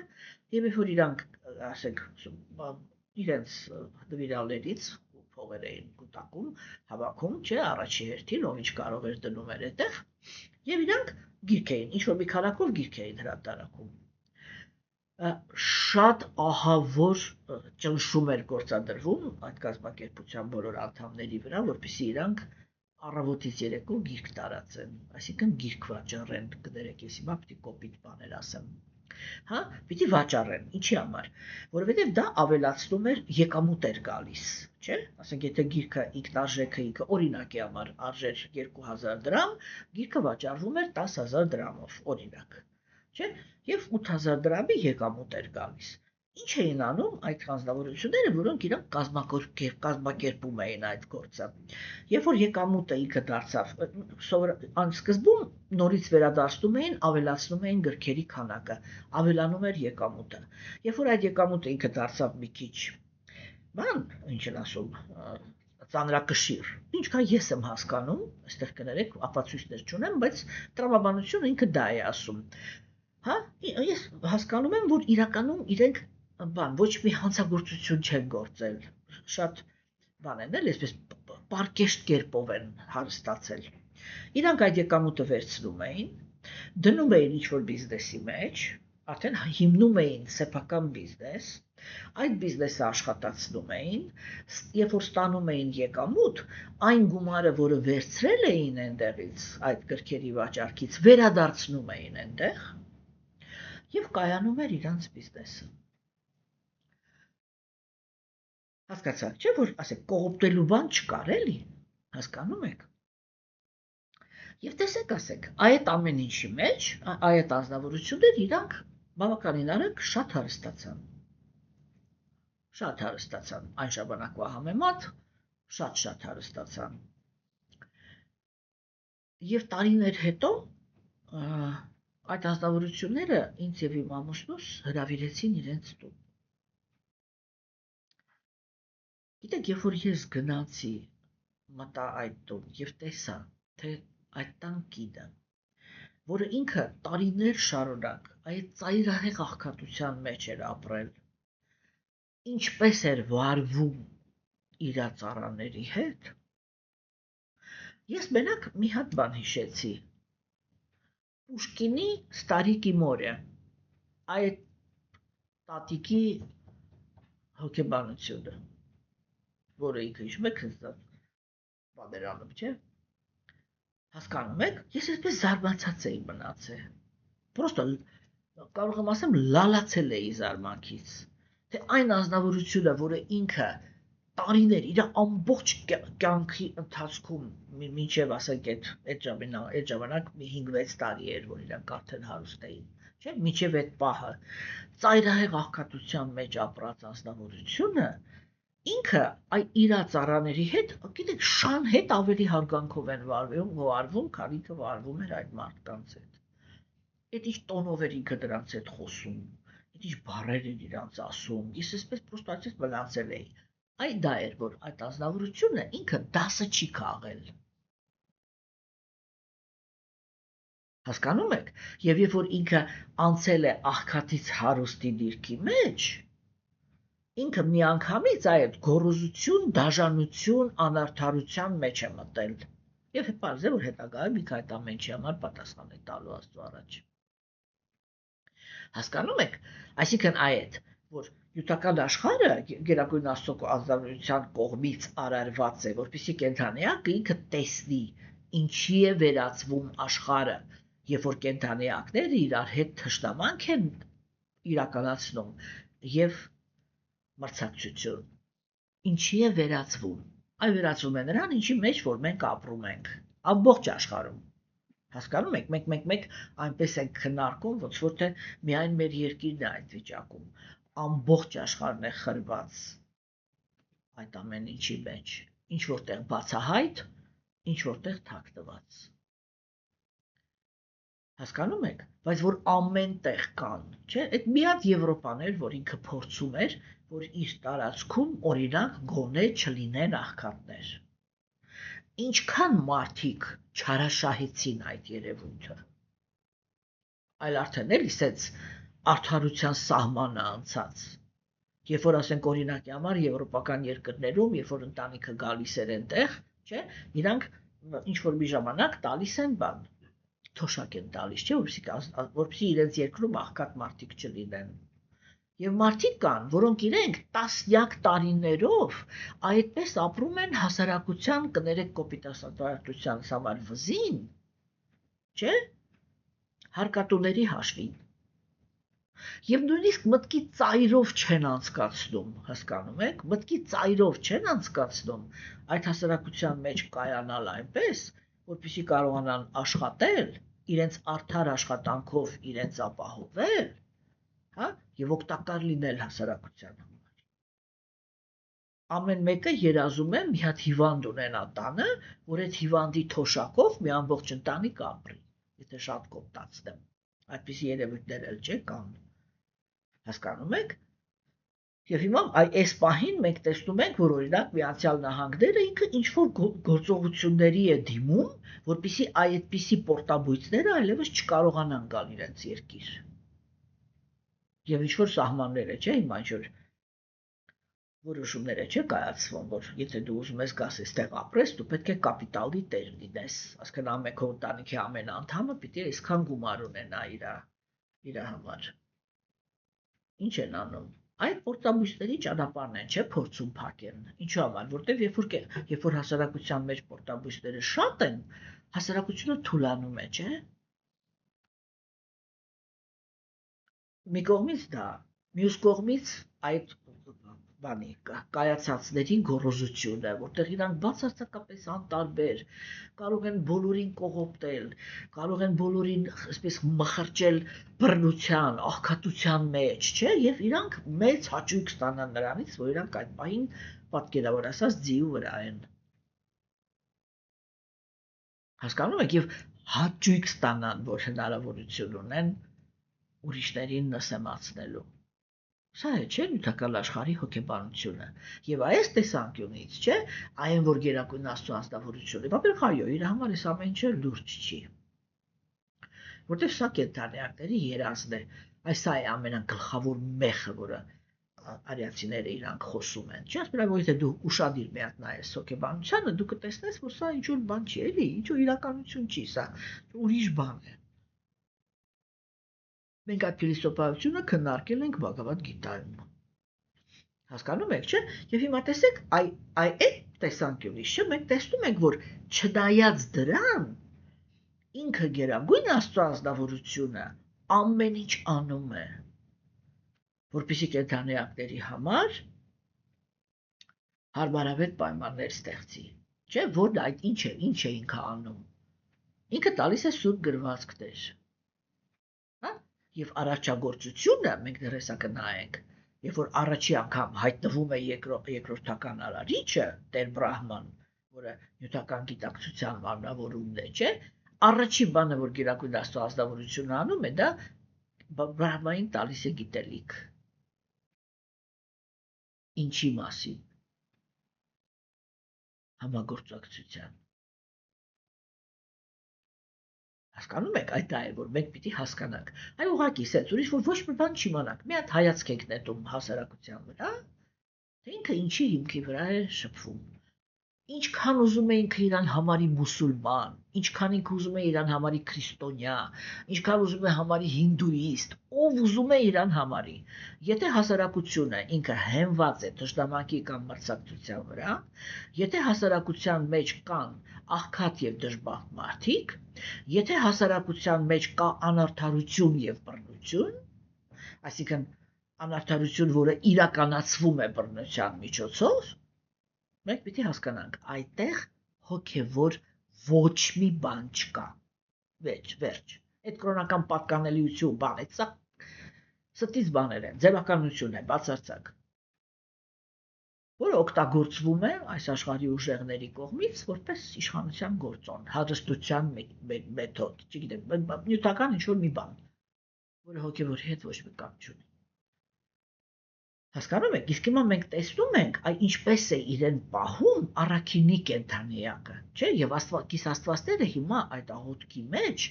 Եվ երբ որ իրանք, ասենք, իրենց նվիրալներից փողեր էին կուտակում, հավաքում, չէ, առաջի հերթին, ով ինչ կարող էր դնում էր այդտեղ, եւ իրանք գիրք էին, ինչ-որ մի քանակով գիրք էին հրատարակում։ Շատ ահավոր ճնշում էր գործադրվում այդ կազմակերպության բոլոր անդամների վրա, որպեսզի իրանք առավոտից երեկո գիրք տարածեն, այսինքն գիրք վաճառեն, կներեք, ես հիմա պիտի կոպիտ բաներ ասեմ։ Պիտի վաճառեն, ինչի համար, որովհետև դա ավելացնում էր եկամուտ էր գալիս, չէ՞։ Ասենք, եթե գիրքը ինքնարժեքը ինքը օրինակի համար արժեր 2000 դրամ, գիրքը վաճառվում էր 10000 դրամով, օրինակ, չէ՞։ Եվ 8000 դրամի եկամուտ էր գալիս։ Ինչ էին անում այդ հանձնավորությունները, որոնք իրանք կազմակերպում էին այդ գործը։ Երբ որ եկամուտը ինքը դարձավ, սկզբում նորից վերադարձնում էին, ավելացնում էին գրքերի քանակը, ավելանում էր եկամուտը։ Երբ որ այդ եկամուտը ինքը դարձավ մի քիչ, ինչ են ասում, ծանրակշիռ, ինչքան ես եմ հասկանում, այստեղ կներեք, ապացույցներ չունեմ, բայց տրամաբանությունը ինքը դա է ասում։ Ես հասկանում եմ, որ իրականում իրենք ոչ մի հանցագործություն չեն գործել, շատ բան են էլ, այսպես պարկեշտ կերպով են հարստացել։ Իրանք այդ եկամուտը վերցնում էին, դնում էին ինչ-որ բիզնեսի մեջ, արդեն հիմնում էին սեփական բիզնես, այդ բիզնեսը աշխատացնում էին, երբ որ ստանում էին եկամուտ, այն գումարը, որը վերցրել էին այնտեղից, այդ գրքերի վաճառքից, վերադարձնում էին այնտեղ եւ կայանում էր իրանց բիզնեսը։ Հասկացաք, չէ՞ որ ասեք կողոպտելու բան չկար, էլի, հասկանում եք։ Եվ տեսեք, ասեք, այդ ամեն ինչի մեջ, այդ ազնվորություններ իրանք բավականին արագ շատ հարստացան, այն ժամանակվա համեմատ շատ հարստացան։ Եվ տարիներ հետո այդ ազնվորությունները ինձ եւ իմ ամուսնուս հրավիրեցին իրենց տուն։ Գիտեք, երբ որ ես գնացի, մտա այդ տուն եւ տեսա, թե այդ տան կինը, որը ինքը տարիներ շարունակ այդ ծայրահեղ աղքատության մեջ էր ապրել, ինչպես էր վարվում իր ծառաների հետ, ես մենակ մի հատ բան հիշեցի։ Պուշկինի Ստարիկի մորը, այդ տատիկի հոգեբանությունը, որը ինքը հիշում եք բաներանում, չէ՞։ Հասկանում եք, ես այսպես զարմացած էի մնացել։ Պրոստը կարող եմ ասեմ լալացել էի զարմանքից, թե այն ազնվորությունը, որը ինքը տարիներ իր ամբողջ կյանքի ընթացքում մինչև ասենք այդ ժամանակ մի 5-6 տարի էր, որ իրանք արդեն հարուստ էին, չէ՞, մինչև այդ պահը ծայրահեղ աղքատության մեջ ապրած ազնվորությունը ինքը իր ծառաների հետ, գիտեք, շան հետ ավելի հարգանքով են վարվում, քանի թե վարվում էր այդ մարդկանց հետ։ Այդ ինչ տոնով էր ինքը դրանց հետ խոսում, այդ ինչ բառեր էր իրանց ասում, ես այսպես պրոստը այդպես մնացել էի։ Այդ դա էր, որ այդ ազնվորությունը ինքը դասը չի քաղել։ Հասկանում եք, եւ երբ որ ինքը անցել է աղքատից հարուստի դիրքի մեջ, ինքը միանգամից այդ գոռոզություն, դաժանություն, անարդարության մեջ է մտել։ Եվ պարզ է, որ հետագայում ինքը այդ ամենի համար պատասխան է տալու Աստծո առաջ։ Հասկանում եք, այսինքն այդ, որ յութական աշխարհը Գերագույն Աստծո ազնվության կողմից արարված է, որպեսզի կենդանիակը ինքը տեսնի, ինչի է վերածվում աշխարհը, երբ որ կենդանիակները իրար հետ թշնամանք են իրականացնում եւ մրցակցություն, ինչի է վերածվում։ Այ վերածվում է նրան, ինչի մեջ որ մենք ապրում ենք, ամբողջ աշխարհում։ Հասկանում եք, մենք այնպես ենք քննարկում, ոնց որ թե միայն մեր երկիրն է այդ վիճակում, ամբողջ աշխարհն է խրված այդ ամեն ինչի մեջ, ինչ որտեղ բացահայտ, ինչ որտեղ թաքնված։ Հասկանում եք, բայց որ ամեն տեղ կան, չէ՞, այդ մի հատ Եվրոպան էր, որ ինքը փորձում էր, որ իր տարածքում օրինակ գոնե չլինեն աղքատներ։ Ինչքան մարդիկ չարաշահեցին այդ երևույթը։ Այլ արդեն էլի սենց արդարության սահմանը անցած։ Երբ որ ասենք օրինակի համար եվրոպական երկրներում, երբ որ ընտանիքը գալիս էր այնտեղ, չէ՞, իրանք ինչ որ մի ժամանակ տալիս են բան թոշակ են տալիս, չէ, որպեսզի իրենց երկրում աղքատ մարդիկ չլինեն։ Եվ մարդիկ կան, որոնք իրենք տասնյակ տարիներով այդպես ապրում են հասարակության, կներեք կոպիտ ասածության համար վզին, չէ, հարկատուների հաշվին։ Եվ նույնիսկ մտքի ծայրով չեն անցկացնում, հասկանում եք, մտքի ծայրով չեն անցկացնում այդ հասարակության մեջ կայանալ այնպես, որպեսզի կարողանան աշխատել, իրենց արդար աշխատանքով իրենց ապահովել, հա, եւ օգտակար լինել հասարակության համար։ Ամեն մեկը երազում է մի հատ հիվանդ ունենա տանը, որ այդ հիվանդի թոշակով մի ամբողջ ընտանիք ապրի, եթե շատ կոպտացնեմ։ Այդպիսի երևույթներ էլ չէ կան։ Հասկանում եք։ Եվ հիմա այս պահին մենք տեսնում ենք, որ օրինակ Միացյալ Նահանգները ինքը ինչ-որ գործողությունների է դիմում, որպեսզի այդպիսի պորտաբույծները այլևս չկարողանան գալ իրենց երկիր։ Եվ ինչ-որ սահմաններ է, չէ՞, հիմա ինչ-որ որոշումներ է, չէ՞, կայացվում, որ եթե դու ուզում ես գաս այստեղ ապրես, դու պետք է կապիտալի տեր լինես, ասկան ամեն քո ընտանիքի ամեն անդամը պիտի այսքան գումար ունենա իր համար։ Ինչ են անում։ Այդ պորտաբույծների ճանապարհն են, չէ, փորձում փակեն։ Ինչու համար, որտեվ երբ որ հասարակության մեջ պորտաբույծները շատ են, հասարակությունը թուլանում է, չէ։ Մի կողմից դա, մյուս կողմից այդ բանի կայացածների գոռոզությունը, որտեղ իրանք բացարձակապես անտարբեր, կարող են բոլորին կողոպտել, կարող են բոլորին այսպես մխրճել բռնության, աղքատության մեջ, չէ, եւ իրանք մեծ հաճույք ստանան նրանից, որ իրանք այդ պահին պատկերավոր ասած ձիու վրա են։ Հասկանում եք, եւ հաճույք ստանան, որ հնարավորություն ունեն ուրիշներին նսեմացնելու։ Սա է, չէ, նյութական աշխարհի հոգեբանությունը։ Եվ այս տեսանկյունից, չէ, այն որ Գերագույն Աստծո անձնավորությունը, բաբեր այո, իր համար այս ամեն ինչը լուրջ չի։ Որտեղ սա կենդանիակների երազն է, այս է ամենագլխավոր մեխը, որը արիացիները իրանք խոսում են։ Չէ, ասում են, որ եթե դու ուշադիր մի հատ նայես հոգեբանությանը, դու կտեսնես, որ սա ինչ-որ բան չի, էլի, ինչ-որ իրականություն չի, սա ուրիշ բան է։ Մենք այդ փիլիսոփայությունը քննարկել ենք Բhagavad Gita-ում։ Հասկանում եք, չէ՞։ Եվ հիմա տեսեք, այդ տեսանկյունից, չէ՞, մենք տեսնում ենք, որ չնայած դրան, ինքը Գերագույն Աստծո անձնավորությունը ամեն ինչ անում է, որպեսզի կենդանիակների համար հարմարավետ պայմաններ ստեղծի։ Չէ՞, որն այդ ինչ է ինքը անում։ Ինքը տալիս է սուրբ գրվածքներ։ Եվ արարչագործությունը մենք դեռ հեսա կնայենք, երբ որ առաջի անգամ հայտնվում է երկրորդական արարիչը, Տեր Բրահման, որը նյութական գիտակցության մարմնավորումն է, չէ, առաջի բանը, որ Գերագույն Աստծո ազնվորությունը անում է, դա Բրահմային տալիս է գիտելիք։ Ինչի մասին։ Համագործակցության։ Հասկանում եք, այդ դա է, որ մենք պիտի հասկանանք։ Այ ուղղակի սենց ուրիշ որ ոչ մի բան չիմանանք։ Մի հատ հայացք ենք նետում հասարակության վրա, թե ինքը ինչի հիմքի վրա է շփվում։ Ինչքան ուզում է ինքը իրան համարի մուսուլման, ինչքան ինքը ուզում է իրան համարի քրիստոնյա, ինչքան ուզում է համարի հինդուիստ, ով ուզում է իրան համարի։ Եթե հասարակությունը ինքը հենված է դժդամակի կամ մրցակցության վրա, եթե հասարակության մեջ կան աղքատ եւ դժբախտ մարդիկ, եթե հասարակության մեջ կա անարդարություն եւ բռնություն, այսինքն անարդարություն, որը իրականացվում է բռնության միջոցով, մենք պիտի հասկանանք, այդտեղ հոգևոր ոչ մի բան չկա։ Վերջ։ Այդ կրոնական պատկանելիություն բան է, սա ստից բաներ են, ձևականություն է, բացարձակ, որը օգտագործվում է այս աշխարհի ուժեղների կողմից որպես իշխանության գործոն, հարստության մեթոդ, չգիտեմ, նյութական ինչ-որ մի բան, որը հոգևորի հետ ոչ մի կապ չունի։ Հասկանում եք, իսկ հիմա մենք տեսնում ենք, այ ինչպես է իրեն պահում առաքինի կենդանիակը, չէ, եւ Աստվածները հիմա այդ աղոթքի մեջ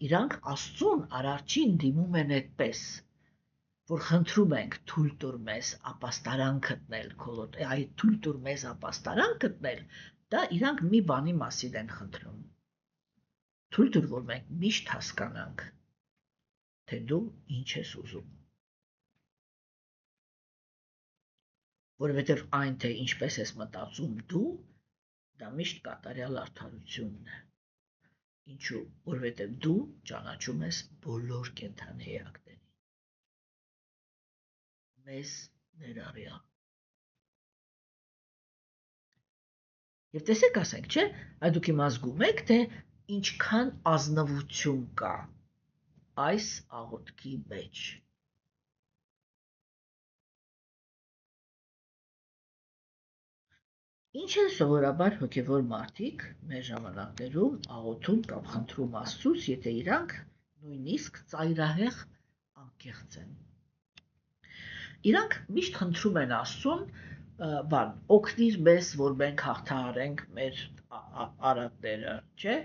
իրանք Աստծուն արարչին դիմում են այդպես, որ խնդրում ենք թույլ տուր մեզ ապաստարան գտնել քոլոտ, այդ թույլ տուր մեզ ապաստարան գտնել, դա իրանք մի բանի մասին են խնդրում։ Թույլ տուր, որ մենք միշտ հասկանանք, թե դու ինչ ես ուզում։ Որովհետև այն, թե ինչպես ես մտածում դու, դա միշտ կատարյալ արդարությունն է։ Ինչու, որովհետև դու ճանաչում ես բոլոր կենդանի էակներին։ Մեզ ներառյալ։ Եվ տեսեք, ասենք, չէ, այդ դուք իմ ազգում եք, թե ինչքան ազնվություն կա այս աղոթքի մեջ։ Ինչ են սովորաբար հոգևոր մարդիկ մեր ժամանակներում աղոթում կամ խնդրում Աստծուց, եթե իրանք նույնիսկ ծայրահեղ անկեղծ են։ Իրանք միշտ խնդրում են Աստծուն, բան, օգնիր մեզ, որ մենք հաղթահարենք մեր արատները, չէ,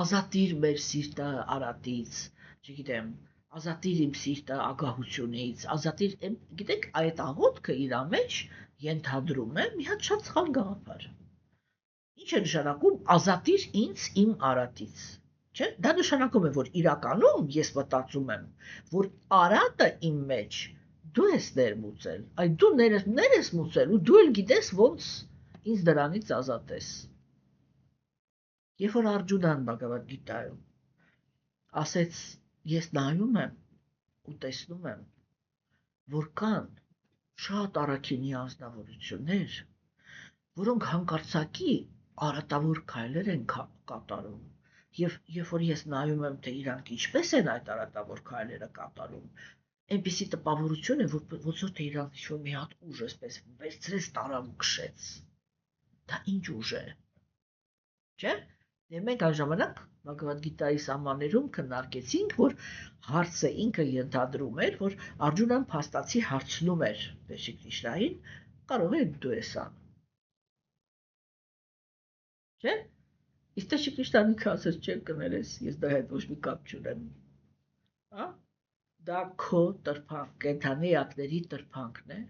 ազատիր մեր սիրտը արատից, չգիտեմ, ազատիր իմ սիրտը ագահությունից, ազատիր, գիտեք, այդ աղոթքը իր մեջ ենթադրում է մի հատ շատ սխալ գաղափար։ Ինչ է նշանակում ազատիր ինձ իմ արատից, չէ, դա նշանակում է, որ իրականում ես մտածում եմ, որ արատը իմ մեջ դու ես ներմուծել, այդ դու ներ ես մուծել ու դու էլ գիտես ոնց ինձ դրանից ազատես։ Երբ որ Արգյունան Բհագավադ Գիտայում ասեց, ես նայում եմ ու տեսնում եմ, որ կան շատ առաքինի անձնավորություններ, որոնք հանկարծակի արատավոր քայլեր են կատարում, եւ երբ որ ես նայում եմ, թե իրանք ինչպես են այդ արատավոր քայլերը կատարում, այնպիսի տպավորություն է, որ ոնց որ թե իրանք ինչ-որ մի հատ ուժ էսպես վերցրեց տարավ ու քշեց։ Դա ինչ ուժ է։ Չէ՞։ Եվ մենք այն ժամանակ Բհագավադ Գիտայի սահմաններում քննարկեցինք, որ հարցը ինքը ենթադրում էր, որ Արգյունան փաստացի հարցնում էր Տեր Կրիշնային, կարող է դու ես անում։ Չէ՞։ Իսկ Տեր Կրիշնան ինքը ասեց, չէ, կներես, ես դա հետ ոչ մի կապ չունեմ։ Հա՞։ Դա քո տրփանք, կենդանի էակների տրփանքն է,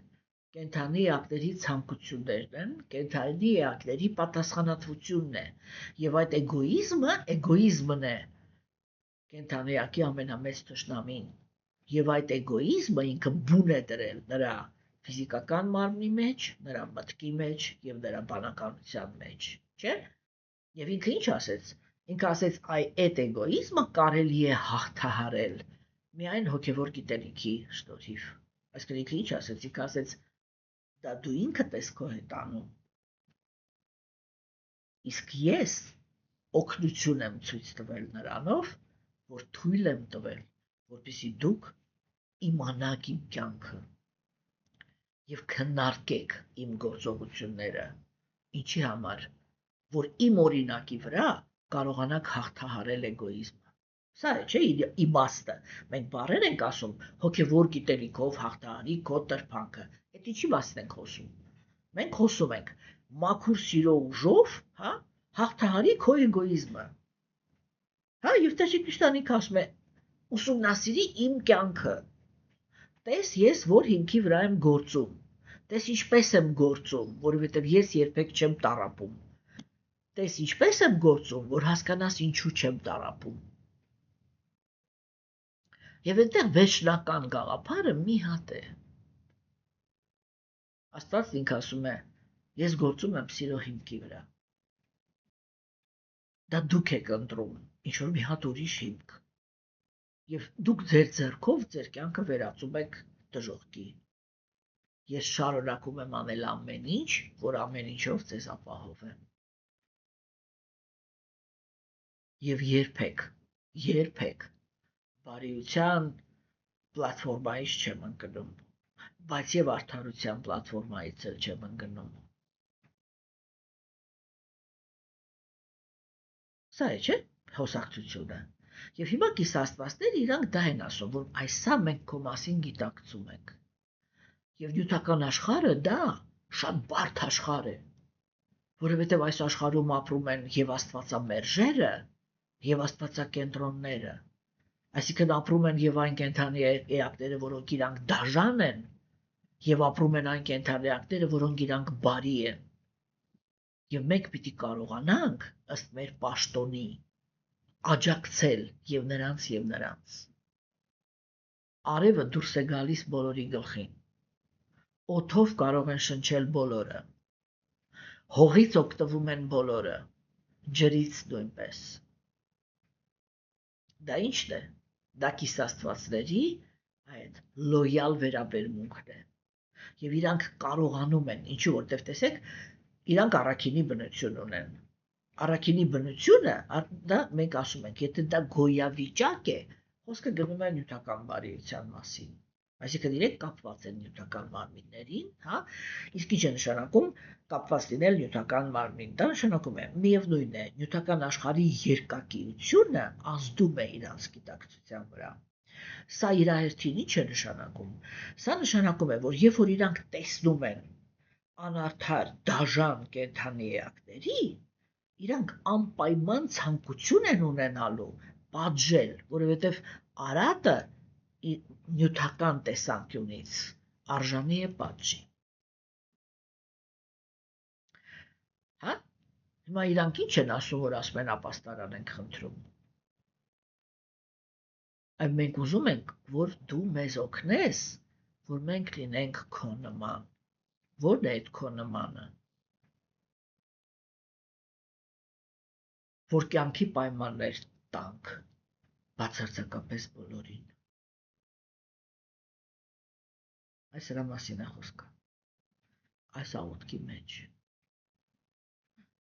կենդանի էակների ցանկություններն են, կենդանի էակների պատասխանատվությունն է, եւ այդ էգոիզմն է կենդանի էակի ամենամեծ թշնամին, եւ այդ էգոիզմը ինքը բուն է դրել նրա ֆիզիկական մարմնի մեջ, նրա մտքի մեջ եւ նրա բանականության մեջ, չէ՞։ Եվ ինքը ինչ ասեց։ Ինքը ասեց, այդ էգոիզմը կարելի է հաղթահարել միայն հոգևոր գիտելիքի շնորհիվ։ Այսինքն ինքը ինչ ասեց, ինքը ասեց, դա դու ինքդ ես քո հետ անում։ Իսկ ես օգնություն եմ ցույց տվել նրանով, որ թույլ եմ տվել, որպեսզի դուք իմանաք իմ կյանքը։ եւ քննարկեք իմ գործողությունները, ինչի համար, որ իմ օրինակի վրա կարողանաք հաղթահարել էգոիզմը։ Սա է, չէ, իմաստը։ Մենք բառեր ենք ասում, հոգևոր գիտելիքով հաղթահարի քո տրփանքը։ Դա ինչի մասին ենք խոսում։ Մենք խոսում ենք մաքուր սիրո ուժով, հա, հաղթահարի քո էգոիզմը։ Հա, եւ Տեր Քրիստոնին ասում է ուսումնասիրի իմ կյանքը։ Տես ես որ հիմքի վրա եմ գործում, տես ինչպես եմ գործում, որովհետև ես երբեք չեմ տառապում, տես ինչպես եմ գործում, որ հասկանաս ինչու չեմ տառապում։ Եվ այնտեղ վերջնական գաղափարը մի հատ է։ Աստված ինքը ասում է, ես գործում եմ սիրո հիմքի վրա։ Դա դուք եք ընտրում, ինչ որ մի հատ ուրիշ հիմք։ Եվ դուք ձեր ձեռքով ձեր կյանքը վերածում եք դժոխքի։ Ես շարունակում եմ անել ամեն ինչ, որ ամեն ինչով ձեզ ապահովեմ։ Եվ երբեք բարիության պլատֆորմայից չեմ ընկնում, բայց եւ արդարության պլատֆորմայից էլ չեմ ընկնում։ Սա է, չէ՞, հոսակցությունը։ Եվ հիմա կիսաստվածները իրանք դա են ասում, որ այսա մենք քո մասին գիտակցում ենք։ Եվ նյութական աշխարհը դա շատ բարդ աշխարհ է, որովհետև այս աշխարհում ապրում են եւ աստվածամերժերը, եւ աստվածակենտրոնները, այսինքն ապրում են եւ այն կենդանի էակները, որոնք իրանք դաժան են, եւ ապրում են այն կենդանի էակները, որոնք իրանք բարի են։ Եվ մենք պիտի կարողանանք ըստ մեր պաշտոնի աջակցել եւ նրանց։ Արևը դուրս է գալիս բոլորի գլխին։ Օդով կարող են շնչել բոլորը։ Հողից օգտվում են բոլորը, ջրից նույնպես։ Դա ի՞նչն է։ Դա կիսաստվածների այդ լոյալ վերաբերմունքն է։ Եվ իրանք կարողանում են, ինչու որտեվ տեսեք, իրանք առաքինի բնություն ունեն։ Առաքինի բնությունը, դա մենք ասում ենք, եթե դա գոյավիճակ է, խոսքը գնում է նյութական բարիության մասին։ Այսինքն իրենք կապված են նյութական մարմիններին, հա, իսկ ինչ է նշանակում կապված լինել նյութական մարմին։ Դա նշանակում է միևնույն է, նյութական աշխարհի երկակիությունը ազդում է իրանց գիտակցության վրա։ Սա իր հերթին ինչ է նշանակում։ Սա նշանակում է, որ երբ որ իրանք տեսնում են անարդար դաժան կենդանի էակների, իրանք անպայման ցանկություն են ունենալու պատժել, որովհետև արատը նյութական տեսանկյունից արժանի է պատժի։ Հա? Հիմա իրանք ինչ են ասում, որ ասում են ապաստարան ենք խնդրում։ Այլ մենք ուզում ենք, որ դու մեզ օգնես, որ մենք լինենք քո նման։ Ո՞րն է այդ քո նմանը։ Որ կյանքի պայմաններ տանք բացարձակապես բոլորին։ Այս հրա մասին է խոսքը։ Այս աղոթքի մեջ։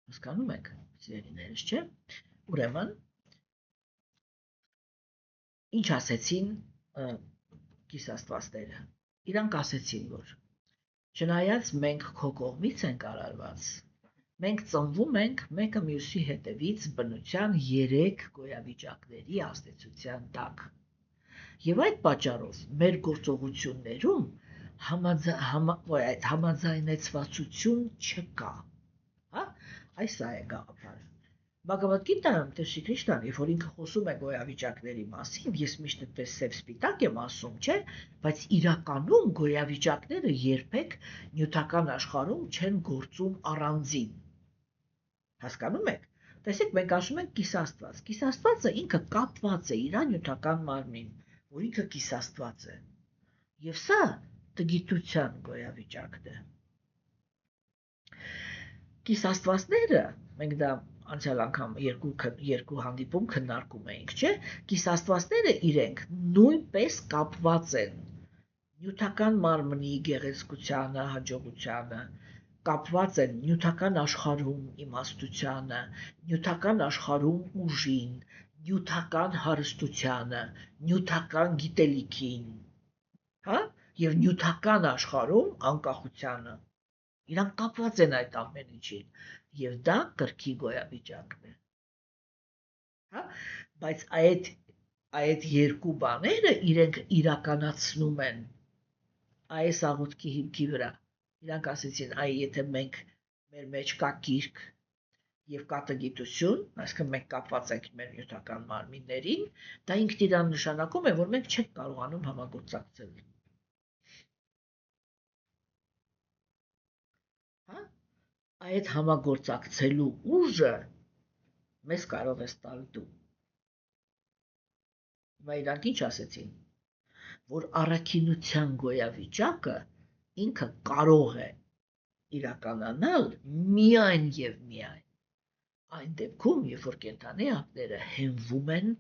Հասկանում եք, սիրելիներս, չէ՞։ Ուրեմն, ինչ ասեցին կիսաստվածները։ Իրանք ասեցին, որ չնայած մենք քո կողմից ենք արարված, մենք ծնվում ենք մեկը մյուսի հետևից բնության 3 գոյավիճակների ազդեցության տակ։ Եվ այդ պատճառով մեր գործողություններում համաձայնեցվածություն չկա։ Հա? Այս է գաղափարը։ Բhagavad Gita-ն Տեր Շրիշտան, երբ որ ինքը խոսում է գոյավիճակների մասին, ես միշտ այդպես սև-սպիտակ եմ ասում, չէ, բայց իրականում գոյավիճակները երբեք նյութական աշխարհում չեն գործում առանձին։ Հասկանում եք։ Տեսեք, մենք ասում ենք կիսաստված։ Կիսաստվածը ինքը կապված է իր նյութական մարմին, որ ինքը կիսաստված է։ Եվ սա տգիտության գոյավիճակն է։ Կիսաստվածները, մենք դա անցյալ անգամ երկու հանդիպում քննարկում էինք, չէ՞, կիսաստվածները իրենք նույնպես կապված են նյութական մարմնի գեղեցկությանը, հաջողությանը, կապված են նյութական աշխարհում իմաստությանը, նյութական աշխարհում ուժին, նյութական հարստությանը, նյութական գիտելիքին, հա, եւ նյութական աշխարհում անկախությանը իրանք կապված են այդ ամեն ինչին եւ դա կրքի գոյավիճակն է, հա, բայց այդ երկու բաները իրենք իրականացնում են այս աղոթքի հիմքի վրա։ Իրանք ասեցին, եթե մենք մեր մեջ կա գիրք եւ կա տգիտություն, այսինքն մենք կապված ենք մեր նյութական մարմիններին, դա ինքն իրան նշանակում է, որ մենք չենք կարողանում համագործակցել։ Հա? Այդ համագործակցելու ուժը մեզ կարող է ստալ դու։ Հիմա իրանք ինչ ասեցին, որ առաքինության գոյավիճակը ինքը կարող է իրականանալ միայն եւ միայն այն դեպքում, երբ որ կենդանի ակները հենվում են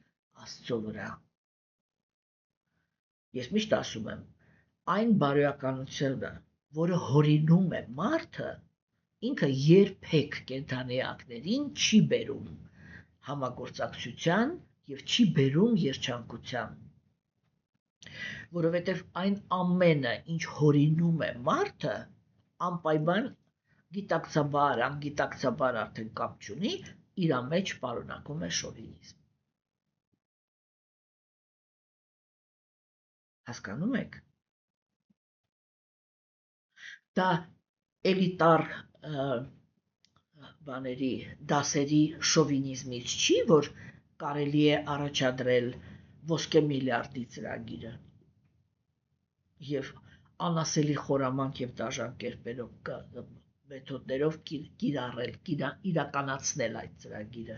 Աստծո վրա։ Ես միշտ ասում եմ, այն բարոյականությունը, որը հորինում է մարդը, ինքը երբեք կենդանի ակներին չի բերում համագործակցության եւ չի բերում երջանկության, որովհետեւ այն ամենը, ինչ հորինում է մարդը, անպայման գիտակցաբար, անգիտակցաբար արդեն կապ չունի, իր մեջ պարունակում է շովինիզմ։ Հասկանում եք։ Դա էլիտար բաների դասերի շովինիզմից չի, որ կարելի է առաջադրել ոսկե միլիարդի ծրագիրը եւ անասելի խորամանկ եւ դաժան կերպերով մեթոդներով կիրառել, իրականացնել այդ ծրագիրը։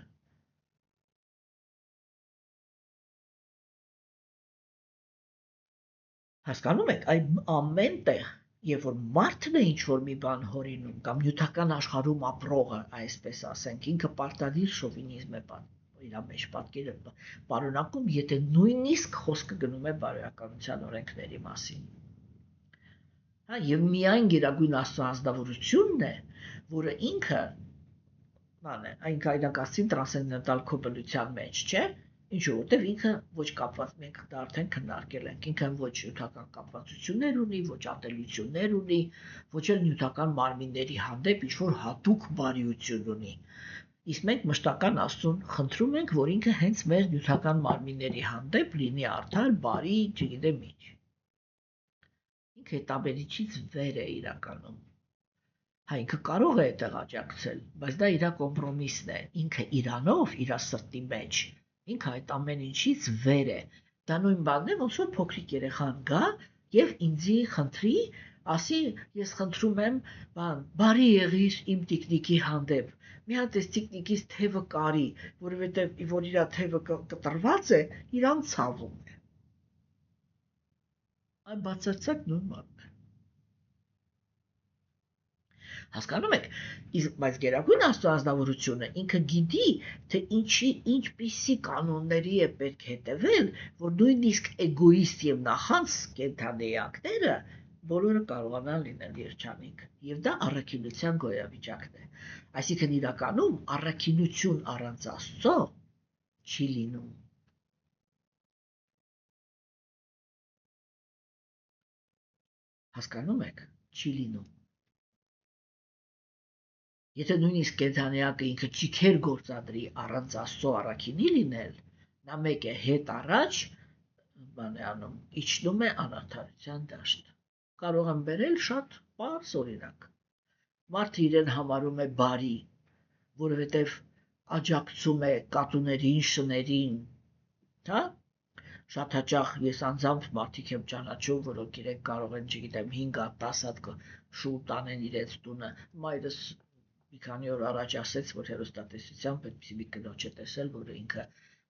Հասկանում եք, այդ ամեն տեղ, երբ որ մարդն է ինչ-որ մի բան հորինում, կամ նյութական աշխարհում ապրողը, այսպես ասենք, ինքը պարտադիր շովինիզմ է իր մեջ պատկերը պարունակում, եթե նույնիսկ խոսքը գնում է բարոյականության օրենքների մասին։ Հա, եւ միայն գերագույն աստվածավորությունն է, որը ինքը այնք այնք ասին տրանսցենդենտալ քոբելության մեջ, չէ՞, ինչու որտեվ ինքը ոչ կապված, մենք դա արդեն քննարկել ենք, ինքը ոչ նյութական կապվածություններ ունի, ոչ ատելություններ ունի, ոչ էլ նյութական մարմինների հանդեպ ինչ-որ հատուկ բարիություն ունի։ Իսկ մենք մշտական Աստծուն խնդրում ենք, որ ինքը հենց մեր նյութական մարմինների հանդեպ լինի արդար, բարի, չգիտեմ ինչ։ Ինքը այդ ամենից վեր է իրականում։ Հա, ինքը կարող է այդտեղ աջակցել, բայց դա իր կոմպրոմիսն է, ինքը իրանով, իր սրտի մեջ, ինքը այդ ամեն ինչից վեր է։ Դա նույն բանն է, ոնց որ փոքրիկ երեխան գա եւ ինձի խնդրի, ասի, ես խնդրում եմ, բարի եղիր իմ տիկնիկի հանդեպ։ Մի հատ էս տիկնիկից թևը կարի, որովհետեւ որ իր թևը կտրված է, իրան ցավում է։ Այն բացարձակ նույն բանն է։ Հասկանում եք, բայց գերագույն աստվածավորությունը ինքը գիտի, թե ինչպիսի կանոնների է պետք հետևել, որ նույնիսկ էգոիստ եւ նախանց կենդանիակները բոլորը կարողանան լինել երջանիկ, եւ դա առաքինության գոյավիճակն է։ Այսինքն իրականում առաքինություն առանց Աստծո չի լինում։ Հասկանում եք, չի լինում։ Եթե նույնիսկ կենդանիակը ինքը ճիքեր գործադրի առանց Աստծո առաքինի լինել, նա մեկ է հետ առաջ բան է անում, իջնում է անարդարության դաշտ։ Կարող եմ բերել շատ պարզ օրինակ։ Մարդը իրեն համարում է բարի, որովհետև աջակցում է կատուներին, շներին, հա? Շատ հաճախ ես անձամբ մարդիկ եմ ճանաչում, որոնք իրենք կարող են, չգիտեմ, 5 հատ, 10 հատ շուտ տանեն իրենց տունը։ Մայրս մի քանի օր առաջ ասեց, որ հեռուստատեսությամբ այդպիսի մի կնոջ է տեսել, որը ինքը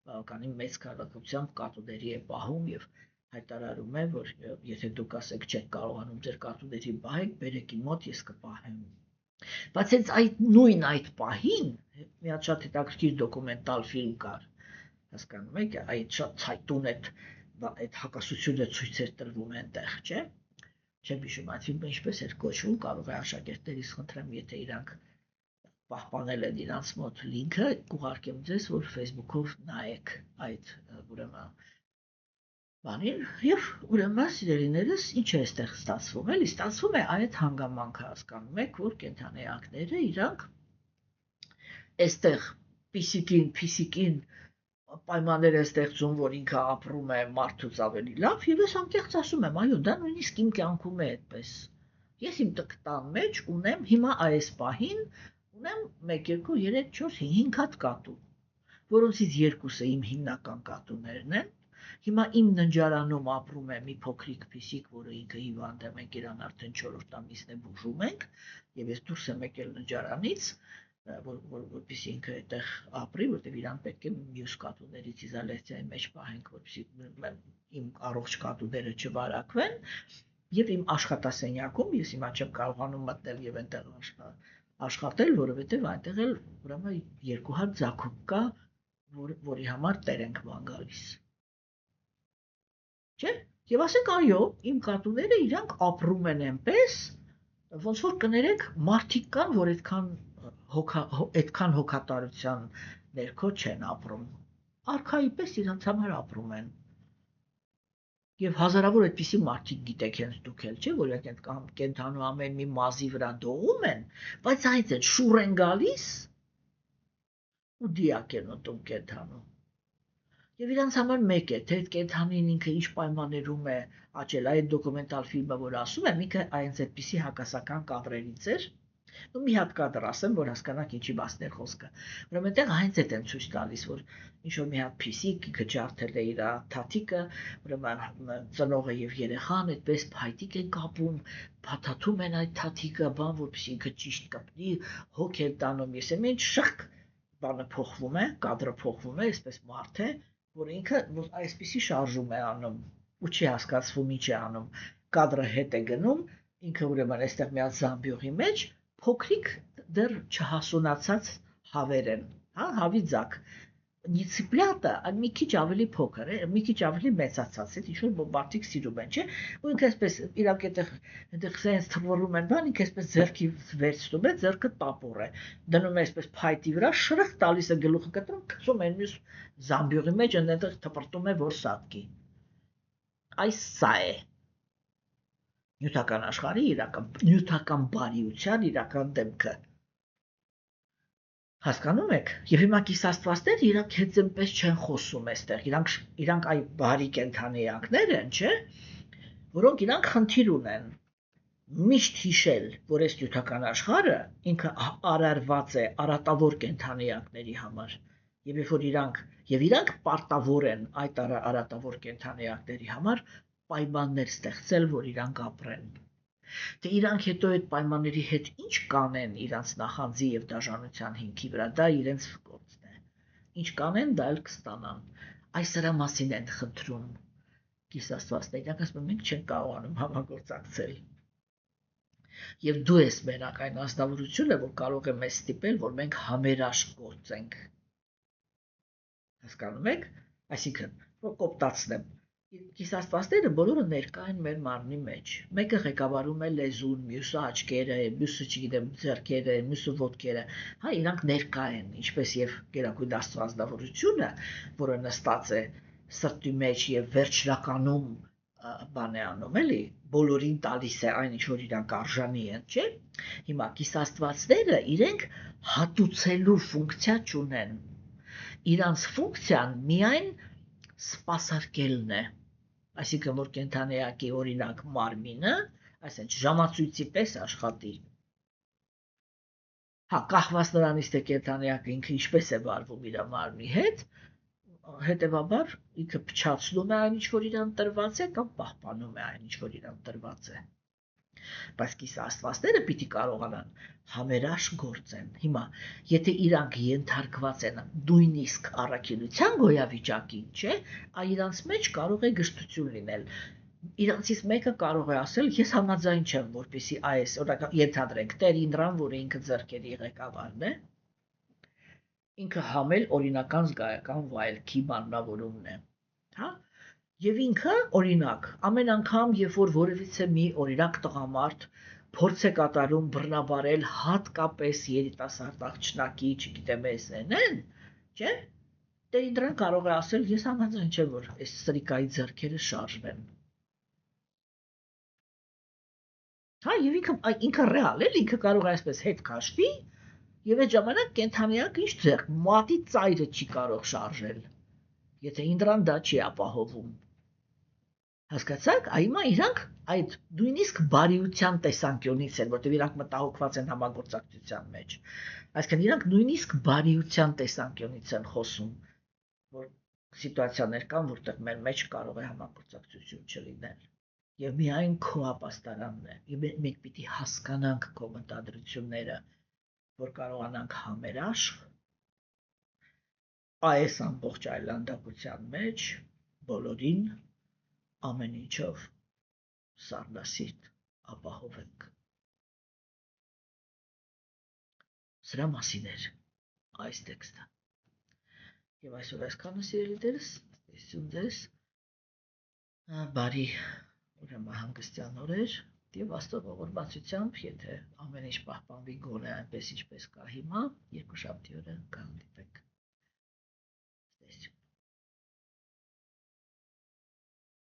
բավականին մեծ քանակությամբ կատուների է պահում եւ հայտարարում է, որ եթե դուք ասեք չեք կարողանում ձեր կատուների պահեք, բերեք իմ մոտ, ես կպահեմ։ Բայց հենց այդ պահին մի հատ շատ հետաքրքիր դոկումենտալ ֆիլմ կար, հասկանում եք, այդ շատ ցայտուն այդ հակասությունը ցույց էր տրվում այնտեղ, չէ՞։ Չեմ հիշում այդ ֆիլմը ինչպես էր կոչվում, կարող է աշակերտներից խնդրեմ, եթե իրանք պահպանել են իրանց մոտ լինքը, կուղարկեմ ձեզ, որ Facebook-ով նայեք այդ ուրեմն Բանին եւ ուրեմն սիրելիներս ինչ է այստեղ ստացվում, էլի ստացվում է այդ հանգամանքը հասկանում եք, որ կենթանեակները իրանք այստեղ փիսիկին պայմաններ է ստեղծում, որ ինքը ապրում է մարդուց ավելի լավ եւ ես անկեղծ ասում եմ, այո, դա նույնիսկ իմ կյանքում է այդպես։ Ես իմ տան մեջ ունեմ հիմա այս պահին ունեմ 1 2 3 4 5 հատ կատու, որոնցից երկուսը իմ հիմնական կատուներն են։ Հիմա իմ ննջարանում ապրում է մի փոքրիկ փիսիկ, որը ինքը հիվանդ է, մենք իրան արդեն 4-րդ ամիսն է բուժում ենք, եւ ես դուրս եմ եկել ննջարանից, որպեսզի ինքը այդտեղ ապրի, որտեղ իրան պետք է մյուս կատուներից իզոլյացիայի մեջ պահենք, որպեսզի իմ առողջ կատուները չվարակվեն, եւ իմ աշխատասենյակում ես հիմա չեմ կարողանում մտնել եւ այնտեղ աշխատել, որովհետեւ այնտեղ էլ ուրեմն 2 հատ ձագուկ կա, որի համար տեր ենք ման գալիս։ Չէ՞։ Եվ ասենք այո, իմ կատուները իրանք ապրում են այնպես, ոնց որ կներեք, մարդիկ կան, որ այդքան հոգատարության ներքո չեն ապրում։ Արքայի պես իրանց համար ապրում են։ Եվ հազարավոր այդպիսի մարդիկ գիտեք հենց դուք էլ, չէ՞, որ կենթանու ամեն մի մազի վրա դողում են, բայց այդ էլ շուռ են գալիս ու դիակ են ուտում կենթանու։ Եվ իրանց համար մեկ է, թե այդ կենթանին ինքը ինչ պայմաններում է աճել, այդ դոկումենտալ ֆիլմը, որ ասում եմ, ինքը այնց այդպիսի հակասական կադրերից էր, ու մի հատ կադր ասեմ, որ հասկանաք ինչի մասն է խոսքը։ Ուրեմն այդտեղ հենց այդ են ցույց տալիս, որ ինչ-որ մի հատ փիսիկ ինքը ջարդել է իր թաթիկը, ուրեմն ծնողը եւ երեխան այդպես փայտիկ են կապում, փաթաթում են այդ թաթիկը, բան, որպեսզի ինքը ճիշտ կպնի, հոգ են տանում, ես եմ ինչ շղկ բանը փոխվում է, կադրը փոխվում է, այսպես մարդ է, որ ինքը այսպիսի շարժում է անում ու չի հասկացվում ինչ է անում, կադրը հետ է գնում, ինքը ուրեմն այստեղ մի հատ զամբյուղի մեջ փոքրիկ դեռ չհասունացած հավեր են, հա, հավի ձակ, не цыплята, а մի քիչ ավելի փոքր է, մի քիչ ավելի մեծացած է, ինչ որ մարդիկ սիրում են, չէ՞, ու ինքը այսպես իրանք այդտեղ sense թվորում են, բան ինքը այսպես ձեռքի վերցնում է, ձեռքը տապոր է, դնում է այսպես փայտի վրա, շրխ տալիս է գլուխը կտրում, գցում է մյուս զամբյուղի մեջ, այնտեղ թպրտում է, որ սատկի։ Այս սա է նյութական աշխարհի իրական նյութական բարիության իրական դեմքը։ Հասկանում եք, եւ հիմա կիսաստվածները իրանք հետ այնպես չեն խոսում այստեղ, իրանք այ բարի կենթանեակներ են, չէ՞, որոնք իրանք խնդիր ունեն միշտ հիշել, որ այս նյութական աշխարհը ինքը արարված է արատավոր կենթանեակների համար, եւ երբ որ իրանք պարտավոր են այդ արատավոր կենթանեակների համար պայմաններ ստեղծել, որ իրանք ապրեն։ Թե իրանք հետո այդ պայմանների հետ ինչ կանեն իրանց նախանձի եւ դաժանության հիմքի վրա, դա իրենց գործն է։ Ինչ կանեն, դա էլ կստանան։ Այս սրա մասին են խնդրում կիսաստվածները, իրանք ասում են մենք չենք կարողանում համագործակցել։ Եվ դու ես մենակ այն ազնվորությունը, որ կարող է մեզ ստիպել, որ մենք համերաշխ գործենք։ Հասկանում եք։ Այսինքն, կոպտացնեմ, կիսաստվածները բոլորը ներկա են մեր մարմնի մեջ։ Մեկը ղեկավարում է լեզուն, մյուսը աչքերը, մյուսը, չգիտեմ, ձեռքերը, մյուսը ոտքերը։ Հա, իրանք ներկա են, ինչպես եւ Գերագույն Աստծո ազնվորությունը, որը նստած է սրտի մեջ եւ վերջնականում բան է անում, էլի, բոլորին տալիս է այն, ինչ որ իրանք արժանի են, չէ՞։ Հիմա կիսաստվածները իրենք հատուցելու ֆունկցիա չունեն։ Իրանց ֆունկցիան միայն սպասարկելն է, այսինքն որ կենթանեակի օրինակ մարմինը, այսինքն ժամացույցի պես աշխատի։ Հա, կախված նրանից թե կենթանեակը ինքը ինչպես է վարվում իր մարմնի հետ, հետևաբար ինքը փչացնում է այն ինչ որ իրան տրված է կամ պահպանում է այն ինչ որ իրան տրված է։ Բայց կիսաստվածները պիտի կարողանան համերաշխ գործեն։ Հիմա, եթե իրանք ենթարկված են նույնիսկ առաքինության գոյավիճակին, չէ, այ իրանց մեջ կարող է գժտություն լինել։ Իրանցից մեկը կարող է ասել, ես համաձայն չեմ, որպեսզի այս, օրինակ, ենթադրենք Տեր Ինդրան, որը ինքը ձեռքերի ղեկավարն է, ինքը համել օրինական զգայական վայելքի բանավորումն է, հա։ Եվ ինքը, օրինակ, ամեն անգամ, երբ որ որևիցե մի օրինակ տղամարդ փորձ է կատարում բռնաբարել հատկապես երիտասարդ աղջնակի, չգիտեմ, էսեն, չէ՞, Դե դրան կարող է ասել, ես համաձայն չեմ, որ այս սրիկայի ձեռքերը շարժվեն։ Հա, եւ ինքը ռեալ է, ինքը կարող է այսպես հետ քաշվի, եւ այդ ժամանակ կենթանիակ ինչ ձեռք, մատի ծայրը չի կարող շարժել, եթե ինձ դա չի ապահովում։ Հասկացաք, հիմա իրանք այդ նույնիսկ բարիության տեսանկյունից են, որտեղ իրանք մտահոգված են համագործակցության մեջ։ Այսինքն իրանք նույնիսկ բարիության տեսանկյունից են խոսում, որ սիտուացիաներ կան, որտեղ մեր մեջ կարող է համագործակցություն չլինել։ Եվ միայն քո ապաստարանն է։ Եվ մենք պիտի հասկանանք քո մտադրությունները, որ կարողանանք համերաշխ այս ամբողջ այլանդակության մեջ բոլորին ամեն ինչով սառնասիրտ ապահովենք։ Սրա մասին էր այս տեքստը։ Եվ այսօր այսքանը սիրելի դերս, տեսություն ձեզ, բարի ուրեմն հանգստյան օրեր եւ Աստծո ողորմածությամբ, եթե ամեն ինչ պահպանվի գոնե այնպես ինչպես կա հիմա, երկուշաբթի օրը կհանդիպենք։